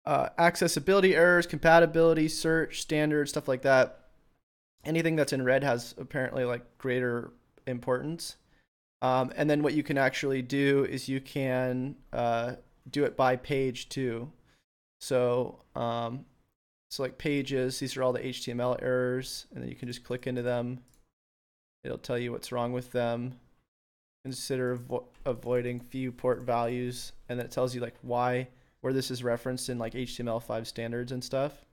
accessibility errors, compatibility, search, standard, stuff like that. Anything that's in red has apparently like greater importance. And then what you can actually do is you can do it by page too. So so like pages, these are all the HTML errors, and then you can just click into them. It'll tell you what's wrong with them. Consider avoiding few port values, and then it tells you like where this is referenced in like HTML5 standards and stuff.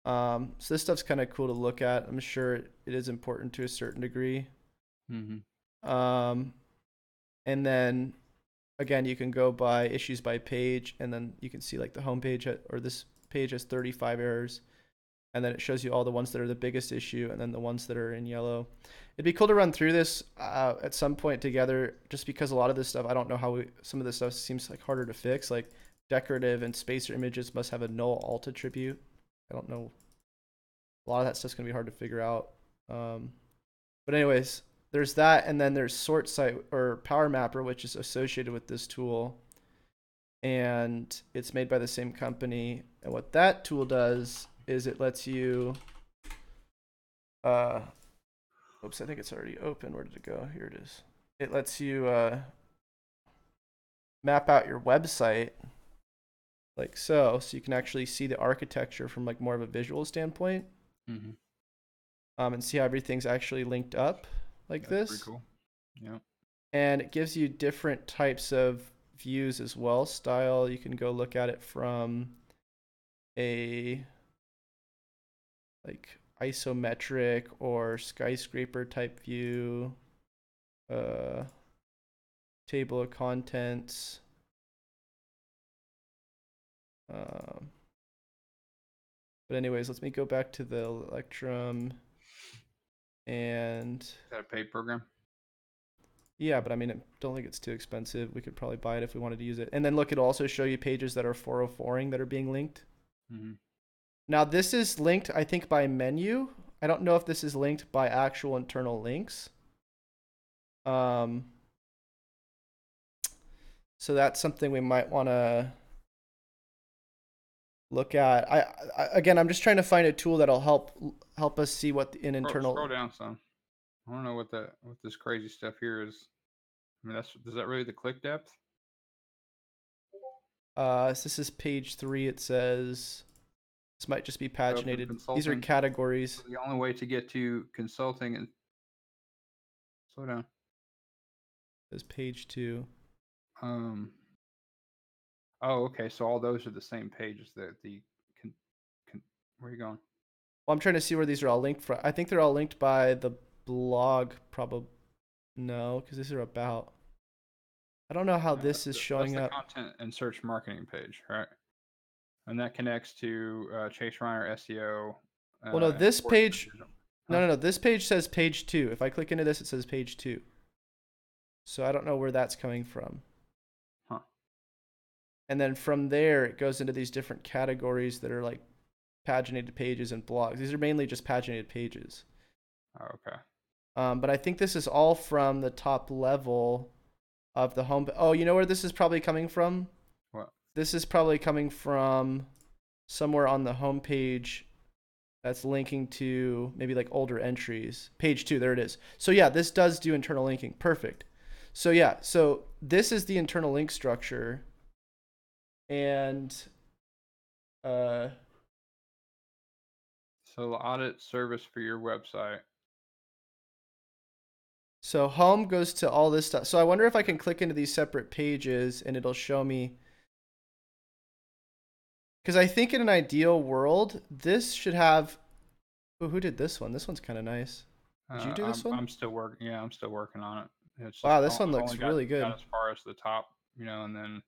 So this stuff's kind of cool to look at. I'm sure it is important to a certain degree. And then again, you can go by issues by page, and then you can see like the home page or this page has 35 errors, and then it shows you all the ones that are the biggest issue and then the ones that are in yellow. It'd be cool to run through this at some point together, just because a lot of this stuff, I don't know how some of this stuff seems like harder to fix, like decorative and spacer images must have a null alt attribute. I don't know. A lot of that stuff's gonna be hard to figure out. But anyways, there's that, and then there's Sort Site or Power Mapper, which is associated with this tool, and it's made by the same company. And what that tool does is it lets you oops, I think it's already open. Where did it go? Here it is. It lets you map out your website like so you can actually see the architecture from like more of a visual standpoint. And see how everything's actually linked up like this. Pretty cool. Yeah. And it gives you different types of views as well. Style, you can go look at it from a like isometric or skyscraper type view, table of contents, but anyways, let me go back to the Electrum. And is that a paid program? Yeah, but I mean, I don't think it's too expensive. We could probably buy it if we wanted to use it. And then look, it'll also show you pages that are 404ing that are being linked. Now, this is linked, I think, by menu. I don't know if this is linked by actual internal links. So that's something we might want to look at. Again, I'm just trying to find a tool that'll help us see what an internal. Scroll down some. I don't know what this crazy stuff here is. I mean, is that really the click depth? So this is page 3. It says this might just be Open paginated. These are consulting. categories. So the only way to get to consulting is slow down. This page 2. Oh, okay. So all those are the same pages. Where are you going? Well, I'm trying to see where these are all linked from. I think they're all linked by the blog, probably. No, because these are about. I don't know how this is showing that's up. the content and search marketing page, right? And that connects to Chase Reiner SEO. Well, no, this page. Huh? No. This page says page 2. If I click into this, it says page 2. So I don't know where that's coming from. Huh. And then from there, it goes into these different categories that are like paginated pages and blogs. These are mainly just paginated pages. Oh, okay. But I think this is all from the top level of the home. Oh, you know where this is probably coming from? What? This is probably coming from somewhere on the home page that's linking to maybe like older entries. Page 2, there it is. So yeah, this does do internal linking. Perfect. So yeah, so this is the internal link structure. And so the audit service for your website. So home goes to all this stuff. So I wonder if I can click into these separate pages and it'll show me. Because I think in an ideal world, this should have. Ooh, who did this one? This one's kind of nice. Did you do this one? I'm still working. Yeah, I'm still working on it. Wow, this one looks really good. Got as far as the top, and then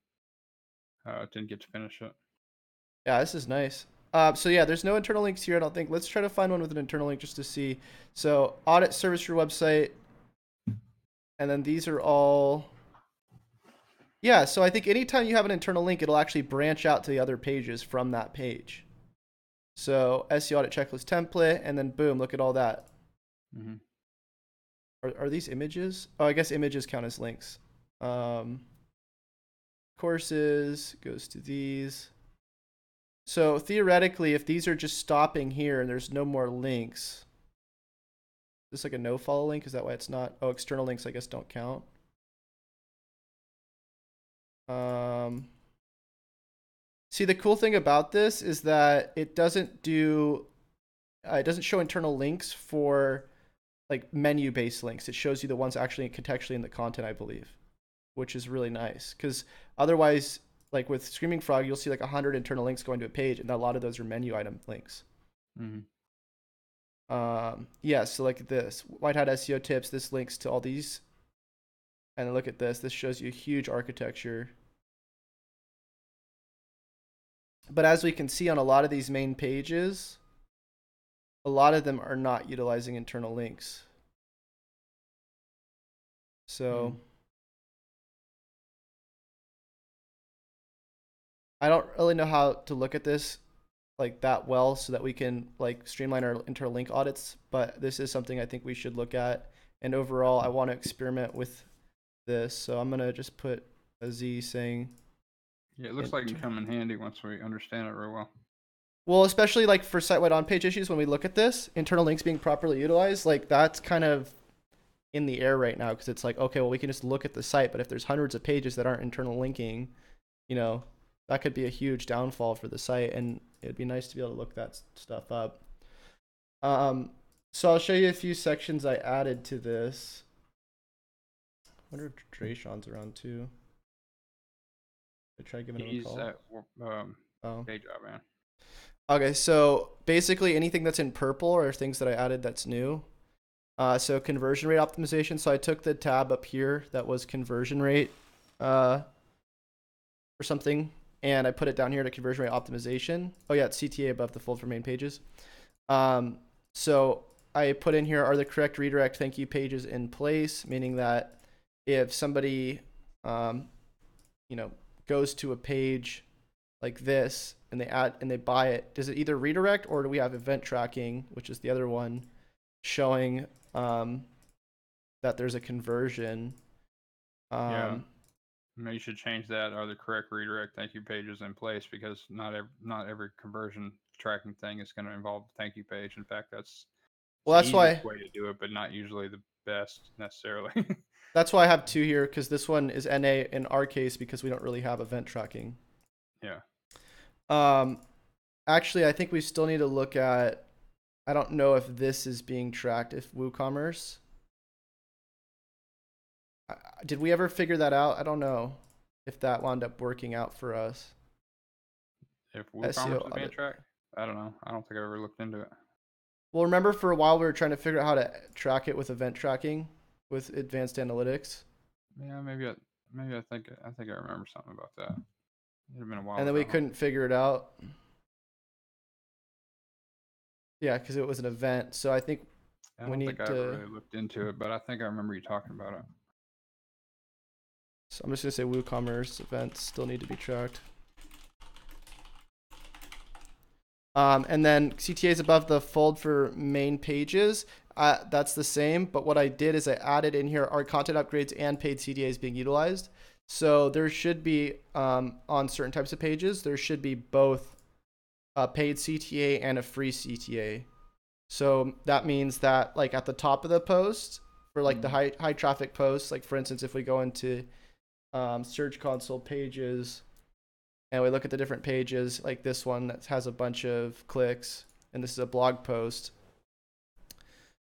didn't get to finish it. Yeah, this is nice. So yeah, there's no internal links here, I don't think. Let's try to find one with an internal link just to see. So audit service for your website. And then these are all. Yeah, so I think anytime you have an internal link, it'll actually branch out to the other pages from that page. So SEO audit checklist template, and then boom, look at all that. Mm-hmm. Are these images? Oh, I guess images count as links. Courses goes to these. So theoretically, if these are just stopping here and there's no more links, is this like a no follow link? Is that why it's not? Oh, external links I guess don't count. See, the cool thing about this is that it doesn't do, it doesn't show internal links for like menu-based links. It shows you the ones actually contextually in the content, I believe, which is really nice. Because otherwise, like with Screaming Frog, you'll see like 100 internal links going to a page, and a lot of those are menu item links. Mm-hmm. Yeah, so like this White Hat SEO tips, this links to all these. And then look at this. This shows you a huge architecture. But as we can see on a lot of these main pages, a lot of them are not utilizing internal links. So I don't really know how to look at this like that well so that we can like streamline our internal link audits, but this is something I think we should look at. And overall, I want to experiment with this. So I'm going to just put a Z saying. Yeah, it looks like it can come in handy once we understand it real well. Well, especially like for site-wide on-page issues, when we look at this, internal links being properly utilized, like that's kind of in the air right now because it's like, okay, well, we can just look at the site, but if there's hundreds of pages that aren't internal linking, that could be a huge downfall for the site, and it'd be nice to be able to look that stuff up. So I'll show you a few sections I added to this. I wonder if Drayshawn's around too. I try giving him a call. Day job, man. Okay, so basically anything that's in purple are things that I added that's new. So conversion rate optimization. So I took the tab up here that was conversion rate or something, and I put it down here to conversion rate optimization. Oh yeah, it's CTA above the fold for main pages. So I put in here, are the correct redirect thank you pages in place? Meaning that if somebody, goes to a page like this and they buy it, does it either redirect or do we have event tracking, which is the other one, showing that there's a conversion? Yeah. You should change that. Are the correct redirect thank you pages in place? Because not every conversion tracking thing is going to involve a thank you page. In fact, that's why the way to do it, but not usually the best necessarily. That's why I have 2 here, because this one is NA in our case because we don't really have event tracking. Yeah. Actually, I think we still need to look at. I don't know if this is being tracked. If WooCommerce. Did we ever figure that out? I don't know if that wound up working out for us. If WooCommerce SEO is being audit. tracked, I don't know. I don't think I ever looked into it. Well, remember for a while we were trying to figure out how to track it with event tracking with advanced analytics, Yeah, maybe I think I remember something about that. It'd have been a while and then ago. we couldn't figure it out. Yeah, because it was an event. So I think I we don't need think I to. ever really looked into it, but I think I remember you talking about it. So I'm just gonna say WooCommerce events still need to be tracked. And then CTAs above the fold for main pages. That's the same, but what I did is I added in here our content upgrades and paid CTAs being utilized. So there should be on certain types of pages, there should be both a paid CTA and a free CTA. So that means that like at the top of the post for like the high traffic posts, like for instance, if we go into Search Console pages and we look at the different pages, like this one that has a bunch of clicks, and this is a blog post.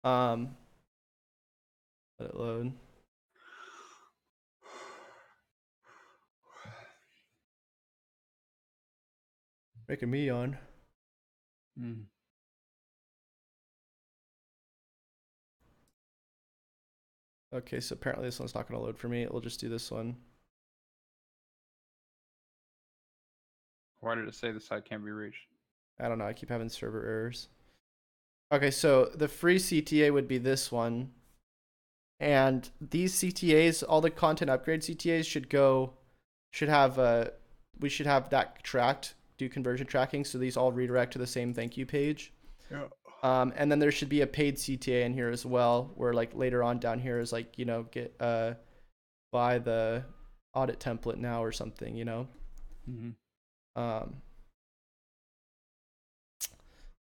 Let it load. Making me yawn. Okay, so apparently this one's not going to load for me. We'll just do this one. Why did it say the site can't be reached? I don't know. I keep having server errors. Okay, so the free CTA would be this one. And these CTAs, all the content upgrade CTAs we should have that tracked, do conversion tracking. So these all redirect to the same thank you page. Yeah. And then there should be a paid CTA in here as well, where like later on down here is like, get buy the audit template now or something,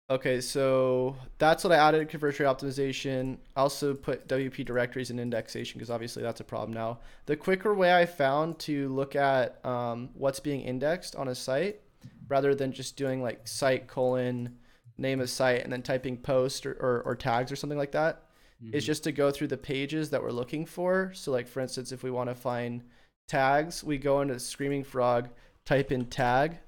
Okay, so that's what I added, conversion rate optimization. I also put WP directories and indexation because obviously that's a problem now. The quicker way I found to look at what's being indexed on a site, rather than just doing like site : name of site and then typing post or tags or something like that, is just to go through the pages that we're looking for. So like for instance, if we want to find tags, we go into Screaming Frog, type in tag,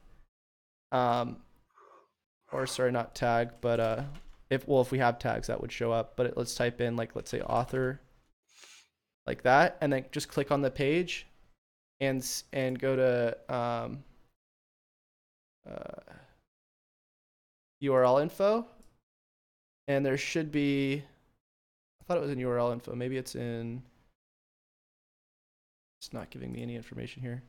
or sorry, not tag, but if we have tags that would show up, but let's type in like, let's say author, like that, and then just click on the page and go to URL info, and there should be, I thought it was in URL info, maybe it's not giving me any information here.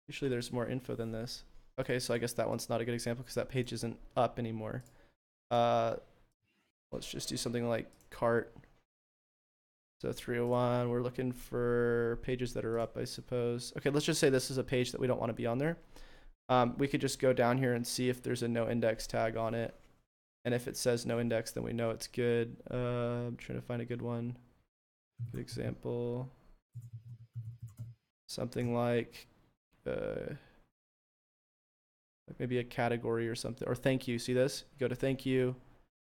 Usually there's more info than this. Okay, so I guess that one's not a good example because that page isn't up anymore. Let's just do something like cart. So 301, we're looking for pages that are up, I suppose. Okay, let's just say this is a page that we don't want to be on there. We could just go down here and see if there's a no index tag on it. And if it says no index, then we know it's good. I'm trying to find a good one. Good example. Something like maybe a category or something, or thank you. See this? Go to thank you,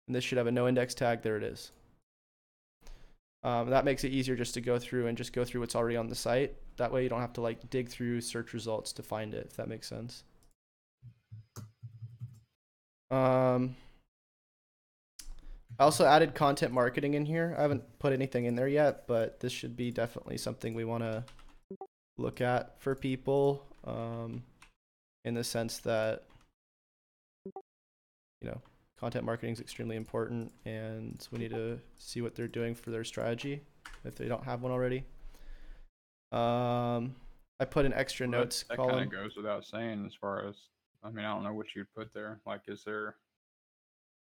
and this should have a no index tag. There it is. That makes it easier just to go through what's already on the site. That way you don't have to like dig through search results to find it, if that makes sense. I also added content marketing in here. I haven't put anything in there yet, but this should be definitely something we want to look at for people, in the sense that, content marketing is extremely important, and we need to see what they're doing for their strategy if they don't have one already. I put an extra notes that column. kind of goes without saying as far as, I don't know what you'd put there. Like, is there?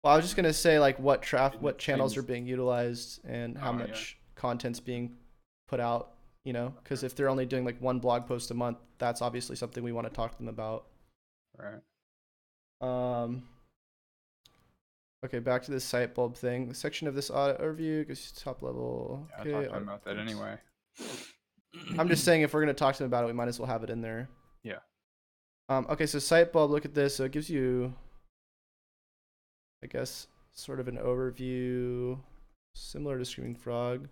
Well, I was just gonna say like what channels seems- are being utilized and how much content's being put out. Because if they're only doing like one blog post a month, that's obviously something we want to talk to them about. Right. Okay, back to this site bulb thing. The section of this audit overview goes to top level. Yeah, I Okay, talked to him audit about that reports. anyway. I'm just saying if we're gonna talk to them about it, we might as well have it in there. Yeah. Okay, so site bulb. Look at this. So it gives you, I guess, sort of an overview, similar to Screaming Frog.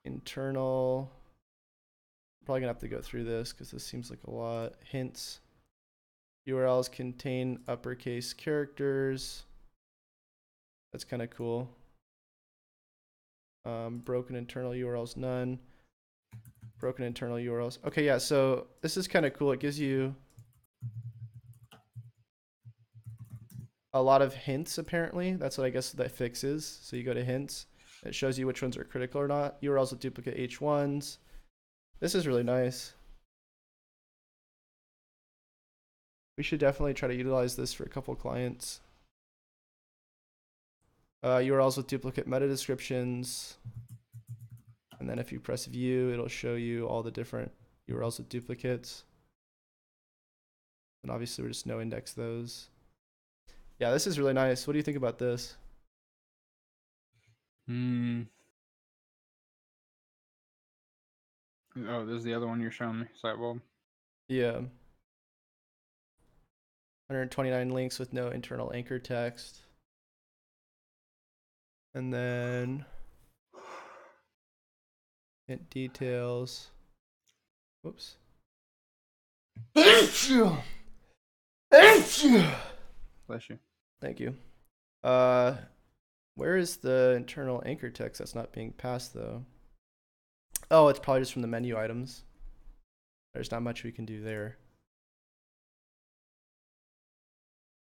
Internal. Probably gonna have to go through this because this seems like a lot. Hints. URLs contain uppercase characters. That's kind of cool. Broken internal URLs, none. Broken internal URLs. Okay, yeah, so this is kind of cool. It gives you a lot of hints, apparently. That's what I guess that fix is. So you go to hints. It shows you which ones are critical or not. URLs with duplicate H1s. This is really nice. We should definitely try to utilize this for a couple clients. URLs with duplicate meta descriptions. And then if you press view, it'll show you all the different URLs with duplicates. And obviously we're just no index those. Yeah, this is really nice. What do you think about this? Oh, this is the other one you're showing me, Sitebulb. Yeah. 129 links with no internal anchor text. And then hint details. Whoops. Bless you. Thank you. Where is the internal anchor text that's not being passed though? Oh, it's probably just from the menu items. There's not much we can do there.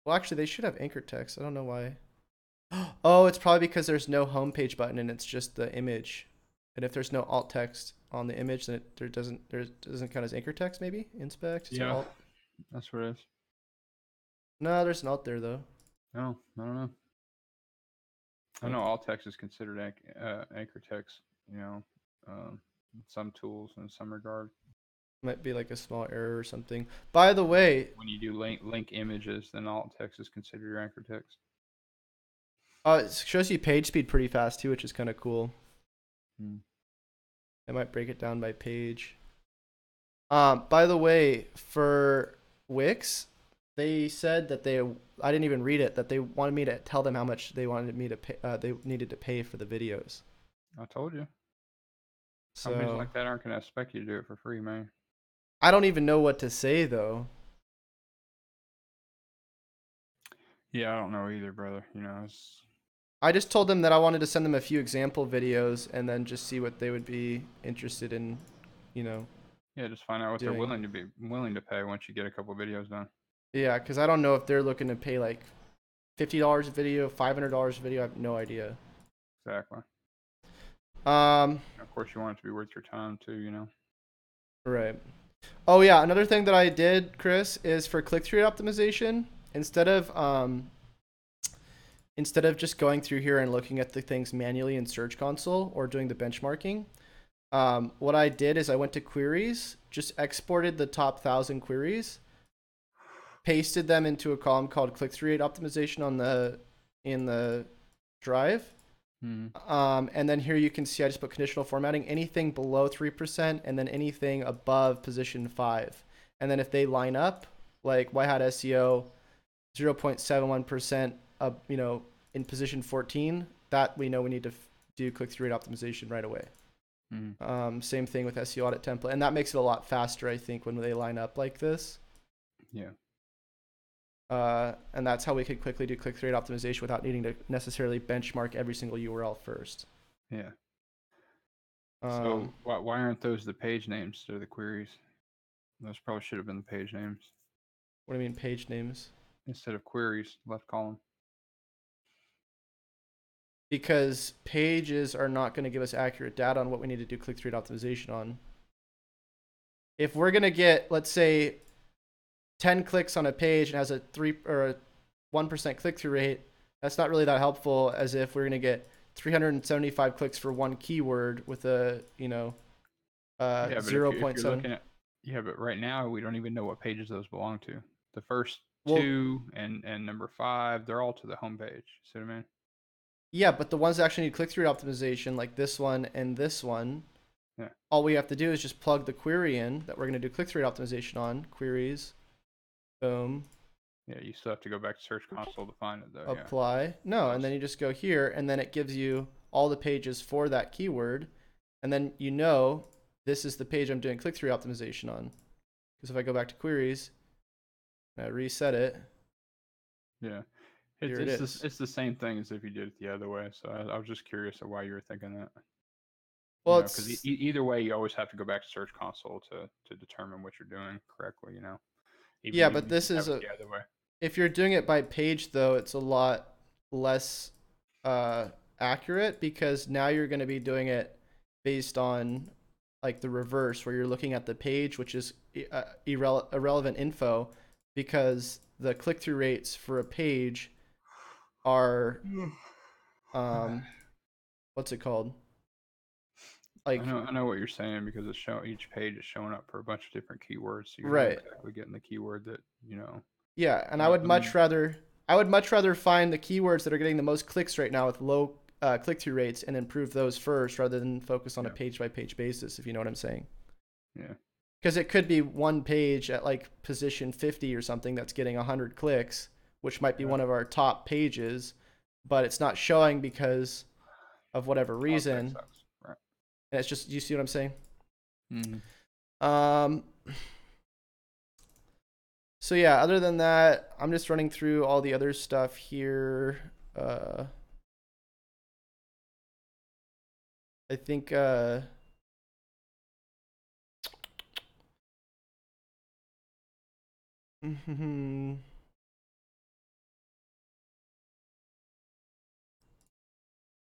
Well, actually, they should have anchor text. I don't know why. Oh, it's probably because there's no homepage button and it's just the image. And if there's no alt text on the image, then it doesn't count as anchor text. Maybe inspect. Yeah, alt. that's what it is. No, there's an alt there though. No, I don't know. I know alt text is considered anchor text. You know, some tools in some regard. Might be like a small error or something. By the way, when you do link images, then alt text is considered your anchor text. It shows you page speed pretty fast too, which is kind of cool. I might break it down by page. By the way, for Wix, they said that I didn't even read it, that they wanted me to tell them how much they wanted me to pay, they needed to pay for the videos. I told you. So, companies like that aren't going to expect you to do it for free, man. I don't even know what to say though. Yeah, I don't know either, brother. You know, I just told them that I wanted to send them a few example videos and then just see what they would be interested in, you know. Yeah, just find out what they're willing to pay once you get a couple videos done. Yeah, because I don't know if they're looking to pay like $50 a video, $500 a video. I have no idea. Exactly. Of course, you want it to be worth your time too, you know. Right. Oh yeah, another thing that I did, Chris, is for click-through optimization. Instead of just going through here and looking at the things manually in Search Console or doing the benchmarking, what I did is I went to queries, just exported the top 1,000 queries, pasted them into a column called click-through rate optimization in the drive. And then here you can see I just put conditional formatting, anything below 3% and then anything above position 5. And then if they line up, like White-Hat SEO 0.71%, you know, in position 14, that we know we need to do click-through rate optimization right away. Same thing with SEO audit template, and that makes it a lot faster, I think, when they line up like this. Yeah. And that's how we could quickly do click-through rate optimization without needing to necessarily benchmark every single URL first. Yeah. So why aren't those the page names or the queries? Those probably should have been the page names. What do you mean page names? Instead of queries, left column. Because pages are not going to give us accurate data on what we need to do click-through rate optimization on. If we're going to get, let's say, 10 clicks on a page and has a 1% click-through rate, that's not really that helpful as if we're going to get 375 clicks for one keyword with a, 0.7. Yeah, but right now we don't even know what pages those belong to. The first Well, 2 and number 5, they're all to the homepage. See what I mean? yeah, but the ones that actually need click-through optimization, like this one and this one, Yeah. all we have to do is just plug the query in that we're going to do click-through optimization on. Queries, boom, Yeah, you still have to go back to Search Console to find it, though. apply. No, and then you just go here, and then it gives you all the pages for that keyword, and then you know this is the page I'm doing click-through optimization on. Because if I go back to queries and I reset it, Yeah. Here it is. It's the same thing as if you did it the other way. So I was just curious of why you were thinking that. well, Because it's either way, you always have to go back to Search Console to determine what you're doing correctly. yeah, Even but if this you is have it the other way. if you're doing it by page though, it's a lot less accurate because now you're going to be doing it based on like the reverse where you're looking at the page, which is irrelevant info because the click-through rates for a page are what's it called? Like I know what you're saying because each page is showing up for a bunch of different keywords, so you're right. not exactly getting the keyword that Yeah, and I would much rather find the keywords that are getting the most clicks right now with low click-through rates and improve those first rather than focus on a page-by-page basis, if you know what I'm saying. Yeah. Because it could be one page at like position 50 or something that's getting 100 clicks, which might be one of our top pages, but it's not showing because of whatever reason. Right. And it's just, you see what I'm saying? Mm-hmm. So yeah, other than that, I'm just running through all the other stuff here. I think for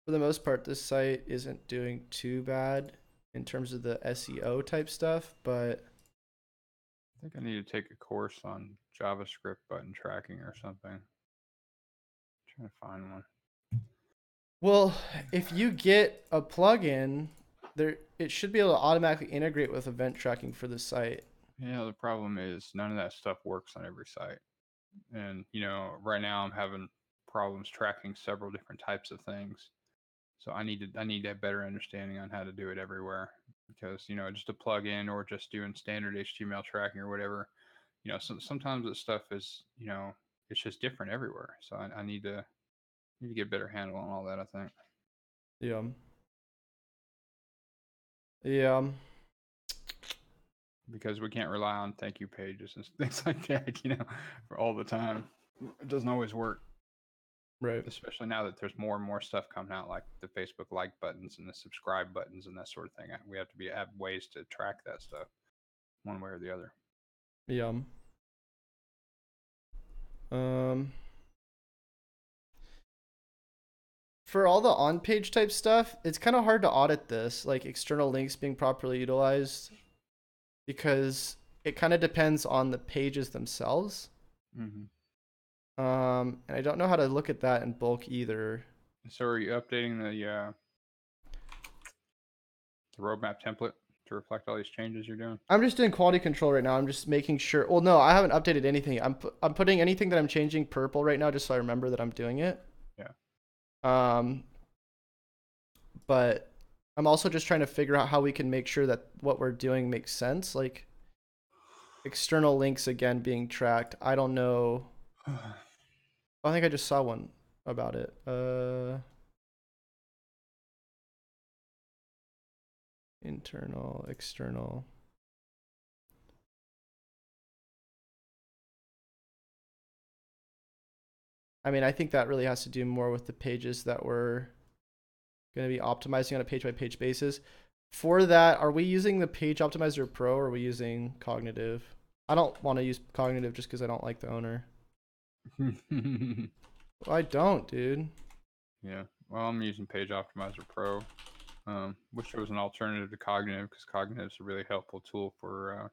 the most part, this site isn't doing too bad in terms of the SEO type stuff, but I think I need to take a course on JavaScript button tracking or something. I'm trying to find one. well, if you get a plugin, it should be able to automatically integrate with event tracking for the site. Yeah, the problem is none of that stuff works on every site. And, right now I'm having problems tracking several different types of things. So I need a better understanding on how to do it everywhere because, just a plugin or just doing standard HTML tracking or whatever, sometimes this stuff is, it's just different everywhere. So I need to get a better handle on all that, I think. Yeah. Yeah. Because we can't rely on thank you pages and things like that, for all the time. It doesn't always work. Right. Especially now that there's more and more stuff coming out, like the Facebook like buttons and the subscribe buttons and that sort of thing. We have to have ways to track that stuff one way or the other. Yeah. For all the on-page type stuff, it's kind of hard to audit this, like external links being properly utilized, because it kind of depends on the pages themselves. Mm-hmm. And I don't know how to look at that in bulk either. So are you updating the roadmap template to reflect all these changes you're doing? I'm just doing quality control right now. I'm just making sure. Well, no, I haven't updated anything. I'm putting anything that I'm changing purple right now, just so I remember that I'm doing it. Yeah. But I'm also just trying to figure out how we can make sure that what we're doing makes sense. Like external links again being tracked. I don't know. I think I just saw one about it. Internal, external. I mean, I think that really has to do more with the pages that we're going to be optimizing on a page-by-page basis. For that, are we using the Page Optimizer Pro or are we using Cognitive? I don't want to use Cognitive just because I don't like the owner. Well, I don't, dude. Yeah. Well, I'm using Page Optimizer Pro. Wish there was an alternative to Cognitive because Cognitive is a really helpful tool for,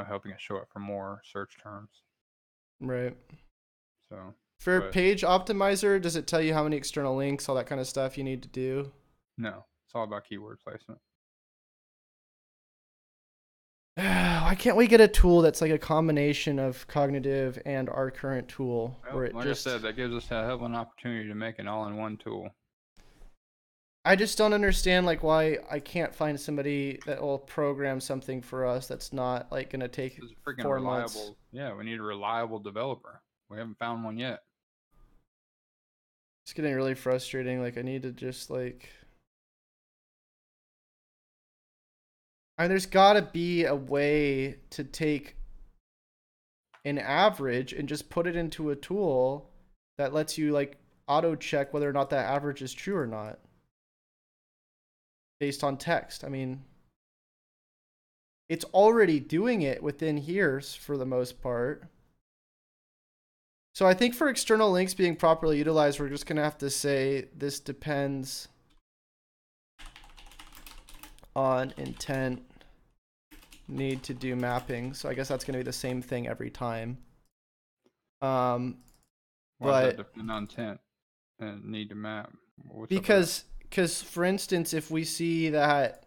helping us show up for more search terms. Right. So for Page Optimizer, does it tell you how many external links, all that kind of stuff you need to do? No, it's all about keyword placement. Why can't we get a tool that's like a combination of cognitive and our current tool, Well, where it like just I said, that gives us a hell of an opportunity to make an all-in-one tool. I just don't understand like why I can't find somebody that will program something for us that's not like gonna take This is a freaking 4 months. reliable. Yeah, we need a reliable developer. We haven't found one yet. It's getting really frustrating. Like I need to just like there's gotta be a way to take an average and just put it into a tool that lets you like auto check whether or not that average is true or not based on text. I mean, it's already doing it within here for the most part. So I think for external links being properly utilized, we're just going to have to say this depends on intent, need to do mapping. So I guess that's going to be the same thing every time. Why does But that depend on intent and need to map? What's up with because for instance, if we see that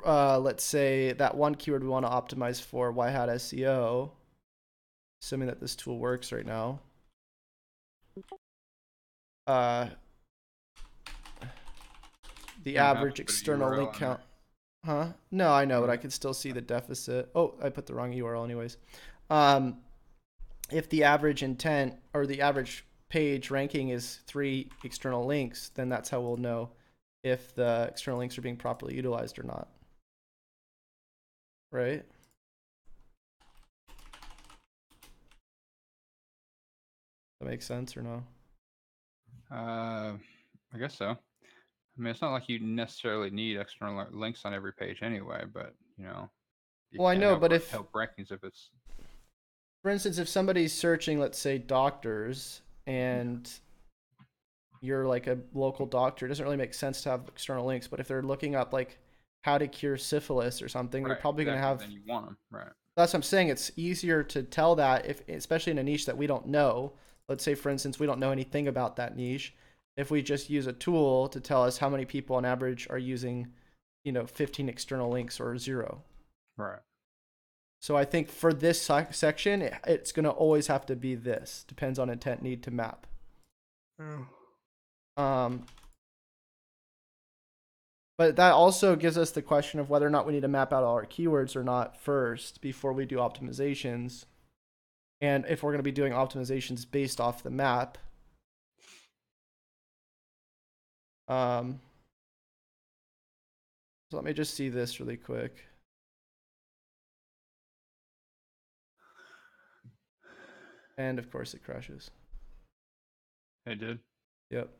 let's say that one keyword we want to optimize for y hat SEO, assuming that this tool works right now. The You have to average put a external URL link in there. count. Huh? No, I know, but I Okay. can still see the deficit. Oh, I put the wrong URL anyways. If the average intent or the average page ranking is 3 external links, then that's how we'll know if the external links are being properly utilized or not. Right? That makes sense or no? I guess so. I mean, it's not like you necessarily need external links on every page anyway, but you know, you Well, I can know, but help rankings if it's. for instance, if somebody's searching, let's say, doctors, and you're like a local doctor, it doesn't really make sense to have external links. But if they're looking up like how to cure syphilis or something, they're Right, probably going to exactly, have. then you want them, right? That's what I'm saying. It's easier to tell that if, especially in a niche that we don't know. Let's say, for instance, we don't know anything about that niche. If we just use a tool to tell us how many people on average are using, 15 external links or 0. Right. So I think for this section, it's going to always have to be this. Depends on intent, need to map. But that also gives us the question of whether or not we need to map out all our keywords or not first before we do optimizations. And if we're going to be doing optimizations based off the map. So let me just see this really quick. And of course it crashes. It did. Yep.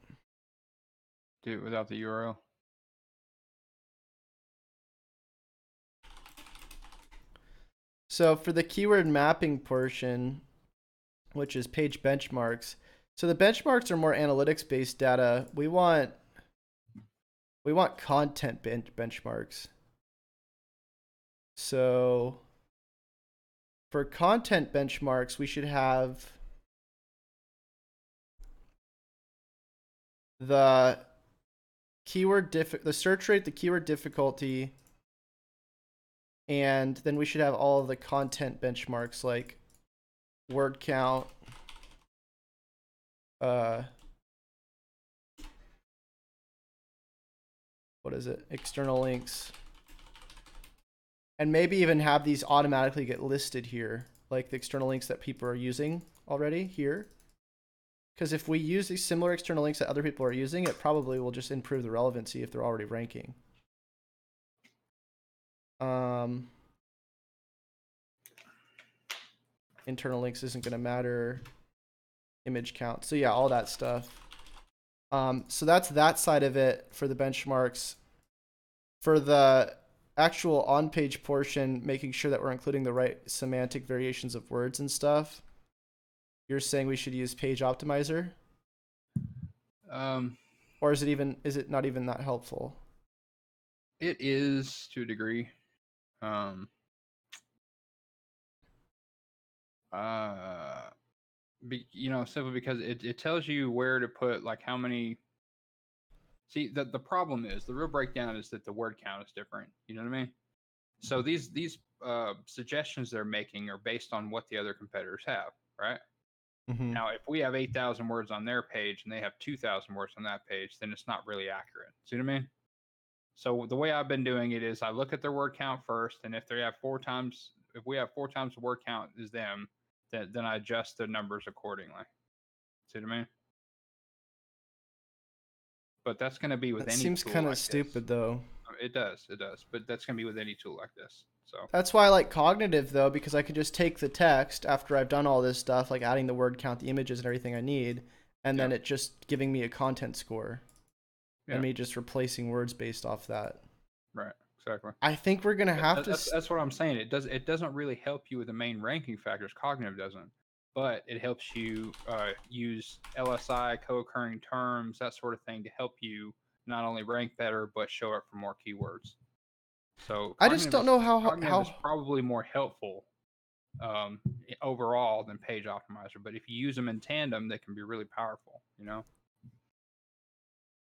Do it without the URL. So for the keyword mapping portion, which is page benchmarks. So the benchmarks are more analytics based data. We want content benchmarks. So for content benchmarks, we should have the the search rate, the keyword difficulty, and then we should have all of the content benchmarks like word count, what is it? External links. And maybe even have these automatically get listed here, like the external links that people are using already here. Because if we use these similar external links that other people are using, it probably will just improve the relevancy if they're already ranking. Internal links isn't going to matter. Image count. So yeah, all that stuff. So that's that side of it for the benchmarks. For the actual on-page portion, making sure that we're including the right semantic variations of words and stuff. You're saying we should use Page Optimizer? Or is it not even that helpful? It is to a degree. Simply because it tells you where to put like how many. See, the problem is the real breakdown is that the word count is different. You know what I mean? So these suggestions they're making are based on what the other competitors have, right? Mm-hmm. Now, if we have 8,000 words on their page and they have 2,000 words on that page, then it's not really accurate. See what I mean? So the way I've been doing it is I look at their word count first, and if we have 4 times the word count as them, then I adjust the numbers accordingly. See what I mean? But that's going to be with That any seems tool kind of like stupid, this. though. It does. But that's going to be with any tool like this. So That's why I like Cognitive, though, because I could just take the text after I've done all this stuff, like adding the word count, the images, and everything I need, and then it just giving me a content score, and me just replacing words based off that. Right. Exactly. I think we're gonna have to. That's what I'm saying. It doesn't really help you with the main ranking factors. Cognitive doesn't, but it helps you use LSI, co-occurring terms, that sort of thing to help you not only rank better but show up for more keywords. So I just don't know Cognitive is probably more helpful overall than Page Optimizer, but if you use them in tandem, they can be really powerful. You know.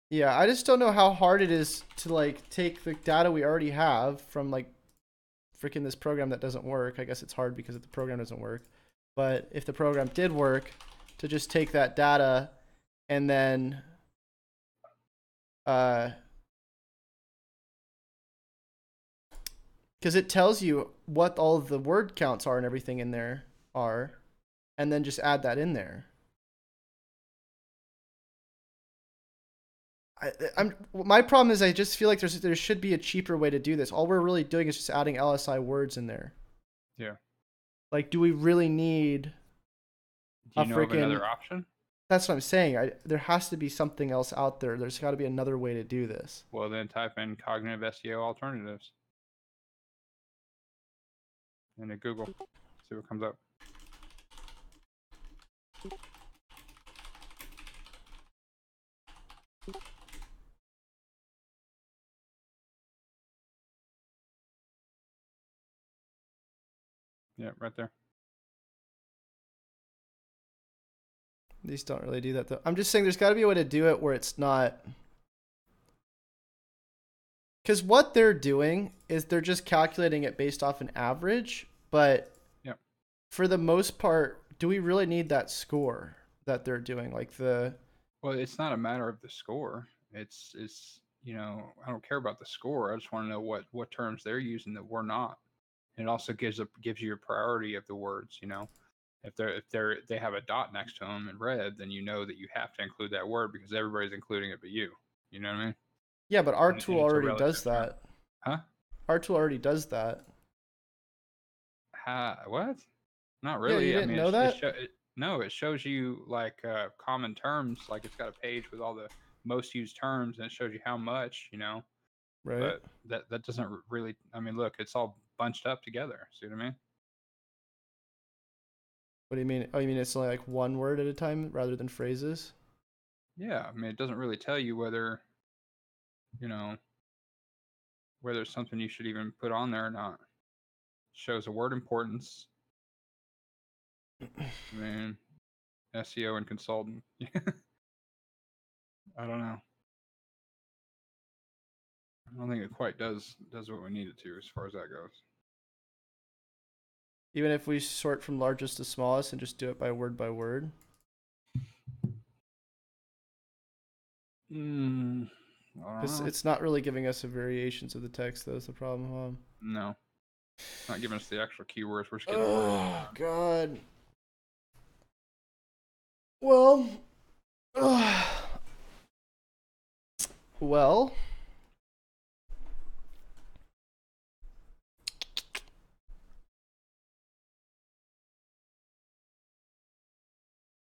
Yeah, I just don't know how hard it is to like take the data we already have from like freaking this program that doesn't work. I guess it's hard because the program doesn't work. But if the program did work, to just take that data and then because it tells you what all of the word counts are and everything in there are, and then just add that in there. My problem is I just feel like there should be a cheaper way to do this. All we're really doing is just adding LSI words in there. Yeah. Like, do we really need? Do you know of another option? That's what I'm saying. There has to be something else out there. There's got to be another way to do this. Well, then type in Cognitive SEO alternatives into Google. See what comes up. Yeah, right there. These don't really do that, though. I'm just saying there's got to be a way to do it where it's not... Because what they're doing is they're just calculating it based off an average, but for the most part, do we really need that score that they're doing? Like the... Well, it's not a matter of the score. It's you know, I don't care about the score. I just want to know what terms they're using that we're not. And it also gives you a priority of the words, you know. If they have a dot next to them in red, then you know that you have to include that word because everybody's including it but you. You know what I mean? Yeah, but our tool already does that. Huh? Our tool already does that. What? Not really. Yeah, you didn't know that? No, it shows you like common terms. Like it's got a page with all the most used terms, and it shows you how much, you know. Right. But that doesn't really. I mean, look, it's all bunched up together. See what I mean? What do you mean? Oh, you mean it's only like one word at a time rather than phrases? Yeah, I mean, it doesn't really tell you whether, you know, whether it's something you should even put on there or not. It shows a word importance. I mean, SEO and consultant. I don't know. I don't think it quite does what we need it to as far as that goes. Even if we sort from largest to smallest and just do it by word? It's not really giving us the variations of the text, though, is the problem, No. It's not giving us the actual keywords. We're just getting oh, God. Well. Well.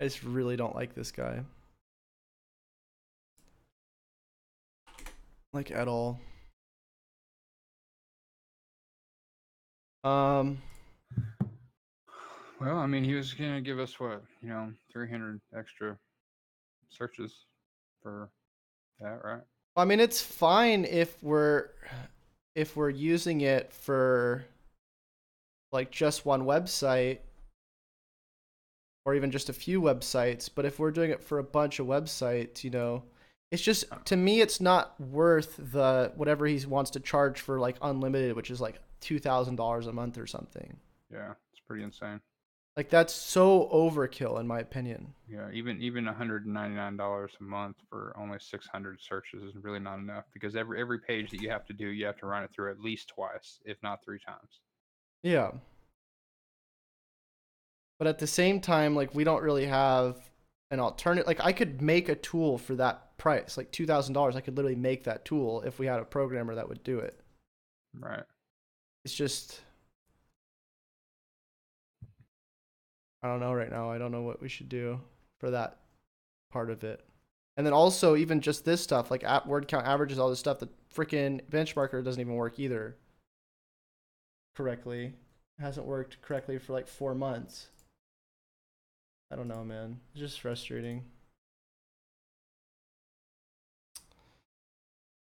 I just really don't like this guy. Like, at all. Well, I mean, he was gonna give us what, 300 extra searches for that, right? I mean, it's fine if we're using it for like just one website or even just a few websites, but if we're doing it for a bunch of websites, it's just, to me, it's not worth the whatever he wants to charge for like unlimited, which is like $2,000 a month or something. Yeah, it's pretty insane. Like that's so overkill in my opinion. Yeah, even $199 a month for only 600 searches is really not enough, because every page that you have to do, you have to run it through at least twice, if not 3 times. Yeah. But at the same time, like we don't really have an alternative. Like I could make a tool for that price, like $2,000. I could literally make that tool if we had a programmer that would do it. Right. It's just, I don't know right now. I don't know what we should do for that part of it. And then also even just this stuff, like at word count averages, all this stuff, the freaking benchmarker doesn't even work either correctly. It hasn't worked correctly for like 4 months. I don't know, man. It's just frustrating.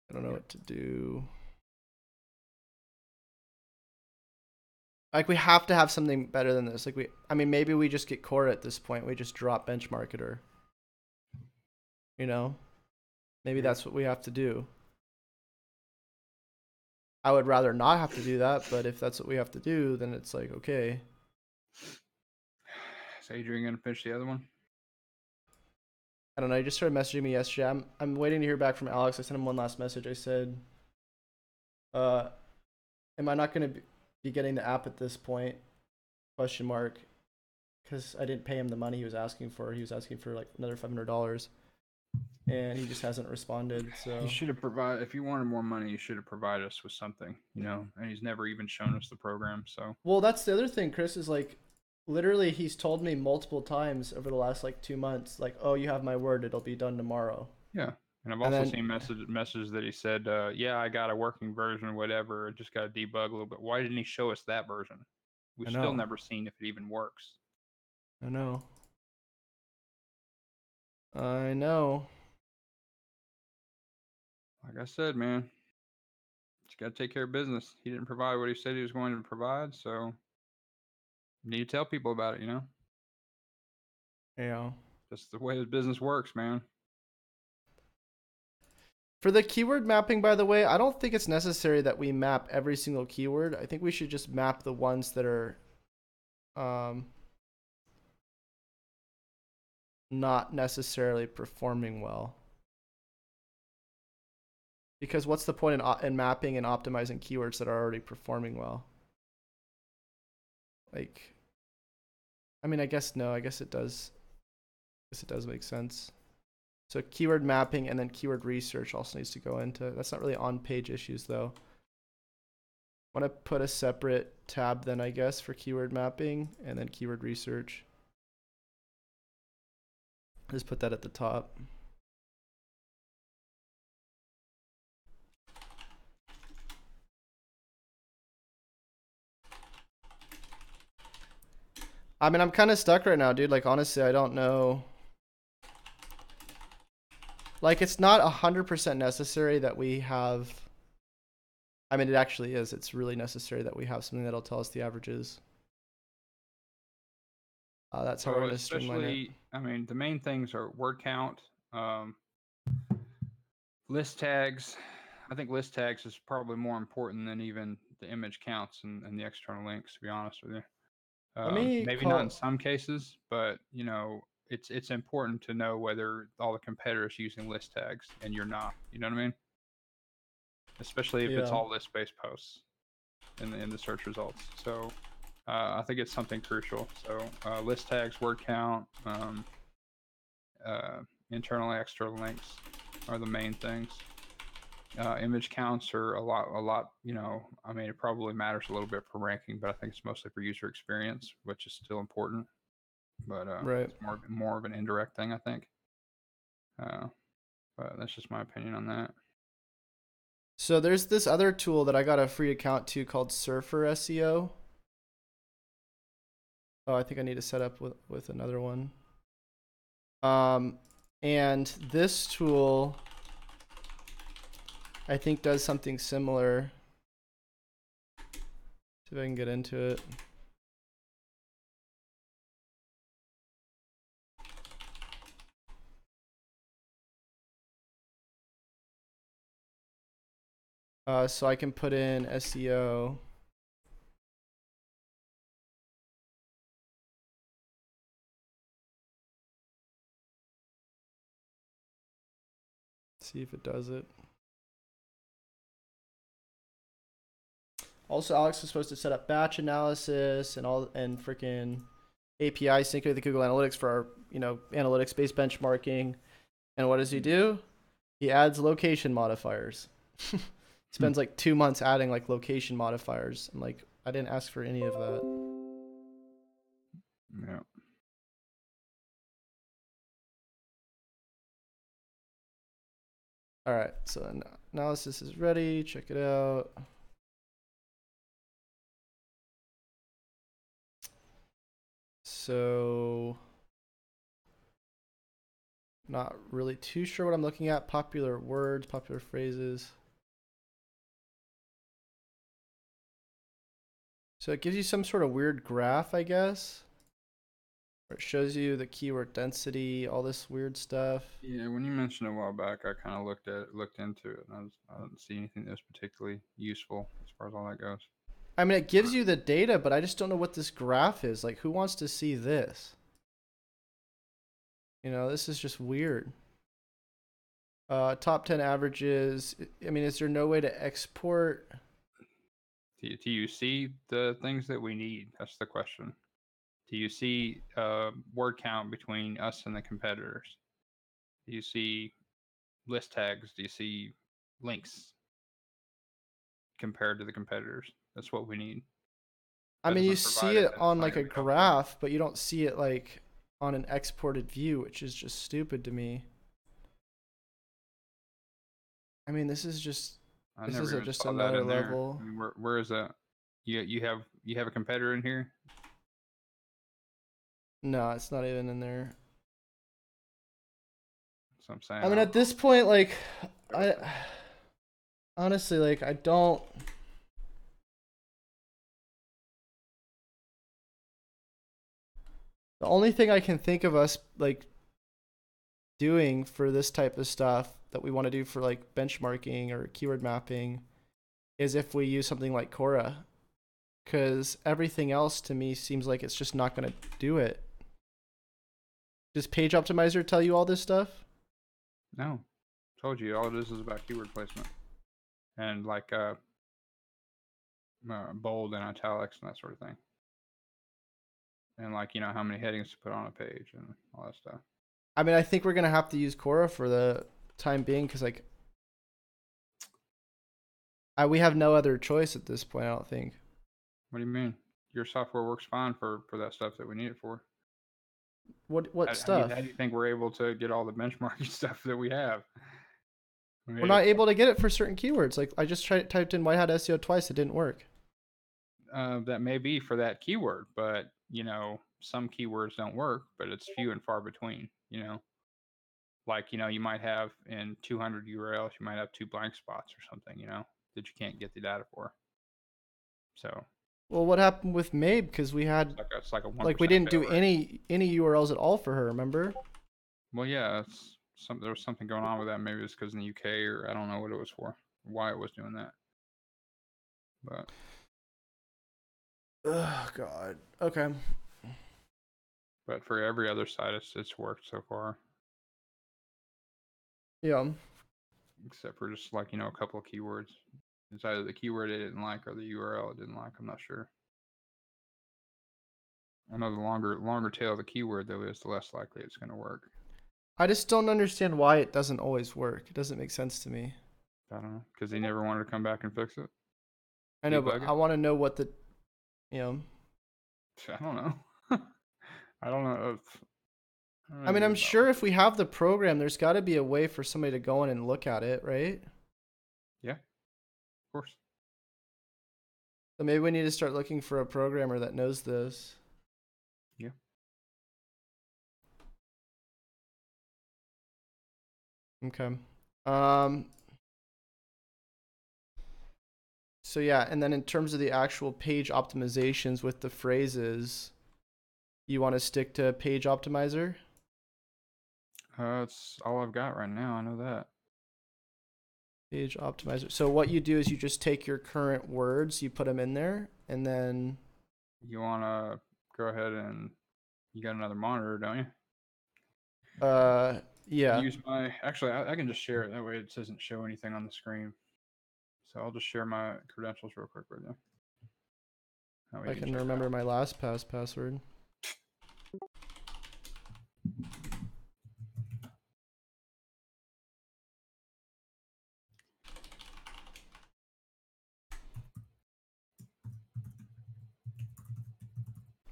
I don't know what to do. Like we have to have something better than this. Like I mean, maybe we just get Core at this point. We just drop Benchmarketer. You know, maybe that's what we have to do. I would rather not have to do that, but if that's what we have to do, then it's like okay. Is Adrian gonna finish the other one? I don't know. He just started messaging me yesterday. I'm waiting to hear back from Alex. I sent him one last message. I said, am I not going to be getting the app at this point? Question mark. Because I didn't pay him the money he was asking for. He was asking for like another $500, and he just hasn't responded. So You should have provided. If you wanted more money, you should have provided us with something. You know, and he's never even shown us the program. So. Well, that's the other thing, Chris, is like, literally, he's told me multiple times over the last like 2 months, like, oh, you have my word, it'll be done tomorrow. Yeah. And I've also seen messages that he said, yeah, I got a working version, whatever. Just got to debug a little bit. Why didn't he show us that version? We've still never seen if it even works. I know. I know. Like I said, man, just got to take care of business. He didn't provide what he said he was going to provide, so you need to tell people about it, you know? Yeah. That's the way his business works, man. For the keyword mapping, by the way, I don't think it's necessary that we map every single keyword. I think we should just map the ones that are not necessarily performing well. Because what's the point in mapping and optimizing keywords that are already performing well? Like, I mean, I guess it does. I guess it does make sense. So keyword mapping and then keyword research also needs to go into. That's not really on-page issues though. I want to put a separate tab then, I guess, for keyword mapping and then keyword research. Just put that at the top. I mean, I'm kind of stuck right now, dude. Like, honestly, I don't know. Like, it's not 100% necessary that we have. I mean, it actually is. It's really necessary that we have something that'll tell us the averages. That's how we're going to streamline it. I mean, the main things are word count, list tags. I think list tags is probably more important than even the image counts and the external links, to be honest with you. Maybe not in some cases, but you know, it's important to know whether all the competitors using list tags and you're not. You know what I mean? Especially if it's all list-based posts in the search results. So I think it's something crucial. So list tags, word count, internal and external links are the main things. Image counts are a lot, you know, I mean, it probably matters a little bit for ranking, but I think it's mostly for user experience, which is still important, but it's more of an indirect thing, I think. But that's just my opinion on that. So there's this other tool that I got a free account to called Surfer SEO. Oh, I think I need to set up with another one. And this tool, I think, does something similar. See if I can get into it. So I can put in SEO. See if it does it. Also, Alex was supposed to set up batch analysis and freaking API sync with the Google Analytics for our, analytics based benchmarking. And what does he do? He adds location modifiers. Spends like 2 months adding like location modifiers. I'm like, I didn't ask for any of that. Yeah. All right, so analysis is ready. Check it out. So, not really too sure what I'm looking at. Popular words, popular phrases. So it gives you some sort of weird graph, I guess. Where it shows you the keyword density, all this weird stuff. Yeah, when you mentioned it a while back, I kind of looked into it, and I didn't see anything that was particularly useful as far as all that goes. I mean, it gives you the data, but I just don't know what this graph is. Like, who wants to see this? This is just weird. Top 10 averages. I mean, is there no way to export? Do you see the things that we need? That's the question. Do you see word count between us and the competitors? Do you see list tags? Do you see links compared to the competitors? That's what we need. I mean, you see it on like a helpful. graph, but you don't see it like on an exported view, which is just stupid to me. I mean, this is just another level. I mean, where is that? You have a competitor in here? No, it's not even in there. That's what I'm saying. I mean, at this point, like, I honestly, like, I don't. The only thing I can think of us like doing for this type of stuff that we want to do for like benchmarking or keyword mapping is if we use something like Quora, because everything else to me seems like it's just not going to do it. Does Page Optimizer tell you all this stuff? No, told you all it is about keyword placement and like bold and italics and that sort of thing, and like how many headings to put on a page and all that stuff. I mean, I think we're gonna have to use Quora for the time being because like we have no other choice at this point. I don't think. What do you mean? Your software works fine for that stuff that we need it for. What stuff? How do you think we're able to get all the benchmarking stuff that we have? We're not able to get it for certain keywords. Like I just typed in white hat SEO twice, it didn't work. That may be for that keyword, but some keywords don't work, but it's few and far between. Like you might have in 200 URLs, you might have 2 blank spots or something, that you can't get the data for. So. Well, what happened with Mabe? Because we had it's like a 1% like we didn't do rate. any URLs at all for her. Remember? Well, yeah, there was something going on with that. Maybe it's because in the UK, or I don't know what it was for, why it was doing that. But. Oh God. Okay. But for every other site, it's worked so far. Yeah. Except for just like a couple of keywords. It's either the keyword it didn't like or the URL it didn't like. I'm not sure. I know the longer tail of the keyword though is, the less likely it's going to work. I just don't understand why it doesn't always work. It doesn't make sense to me. I don't know, because they never wanted to come back and fix it. I know, but I want to know what the, I don't know. I don't know. I mean, I'm sure if we have the program, there's got to be a way for somebody to go in and look at it, right? Yeah, of course. So maybe we need to start looking for a programmer that knows this. Yeah. Okay. So yeah, and then in terms of the actual page optimizations with the phrases, you want to stick to Page Optimizer? It's all I've got right now. I know that. Page Optimizer. So what you do is you just take your current words, you put them in there, and then you want to go ahead and you got another monitor, don't you? Yeah. use my. Actually, I can just share it. That way, it doesn't show anything on the screen. So I'll just share my credentials real quick with you. That way I you can check it remember out. my LastPass password.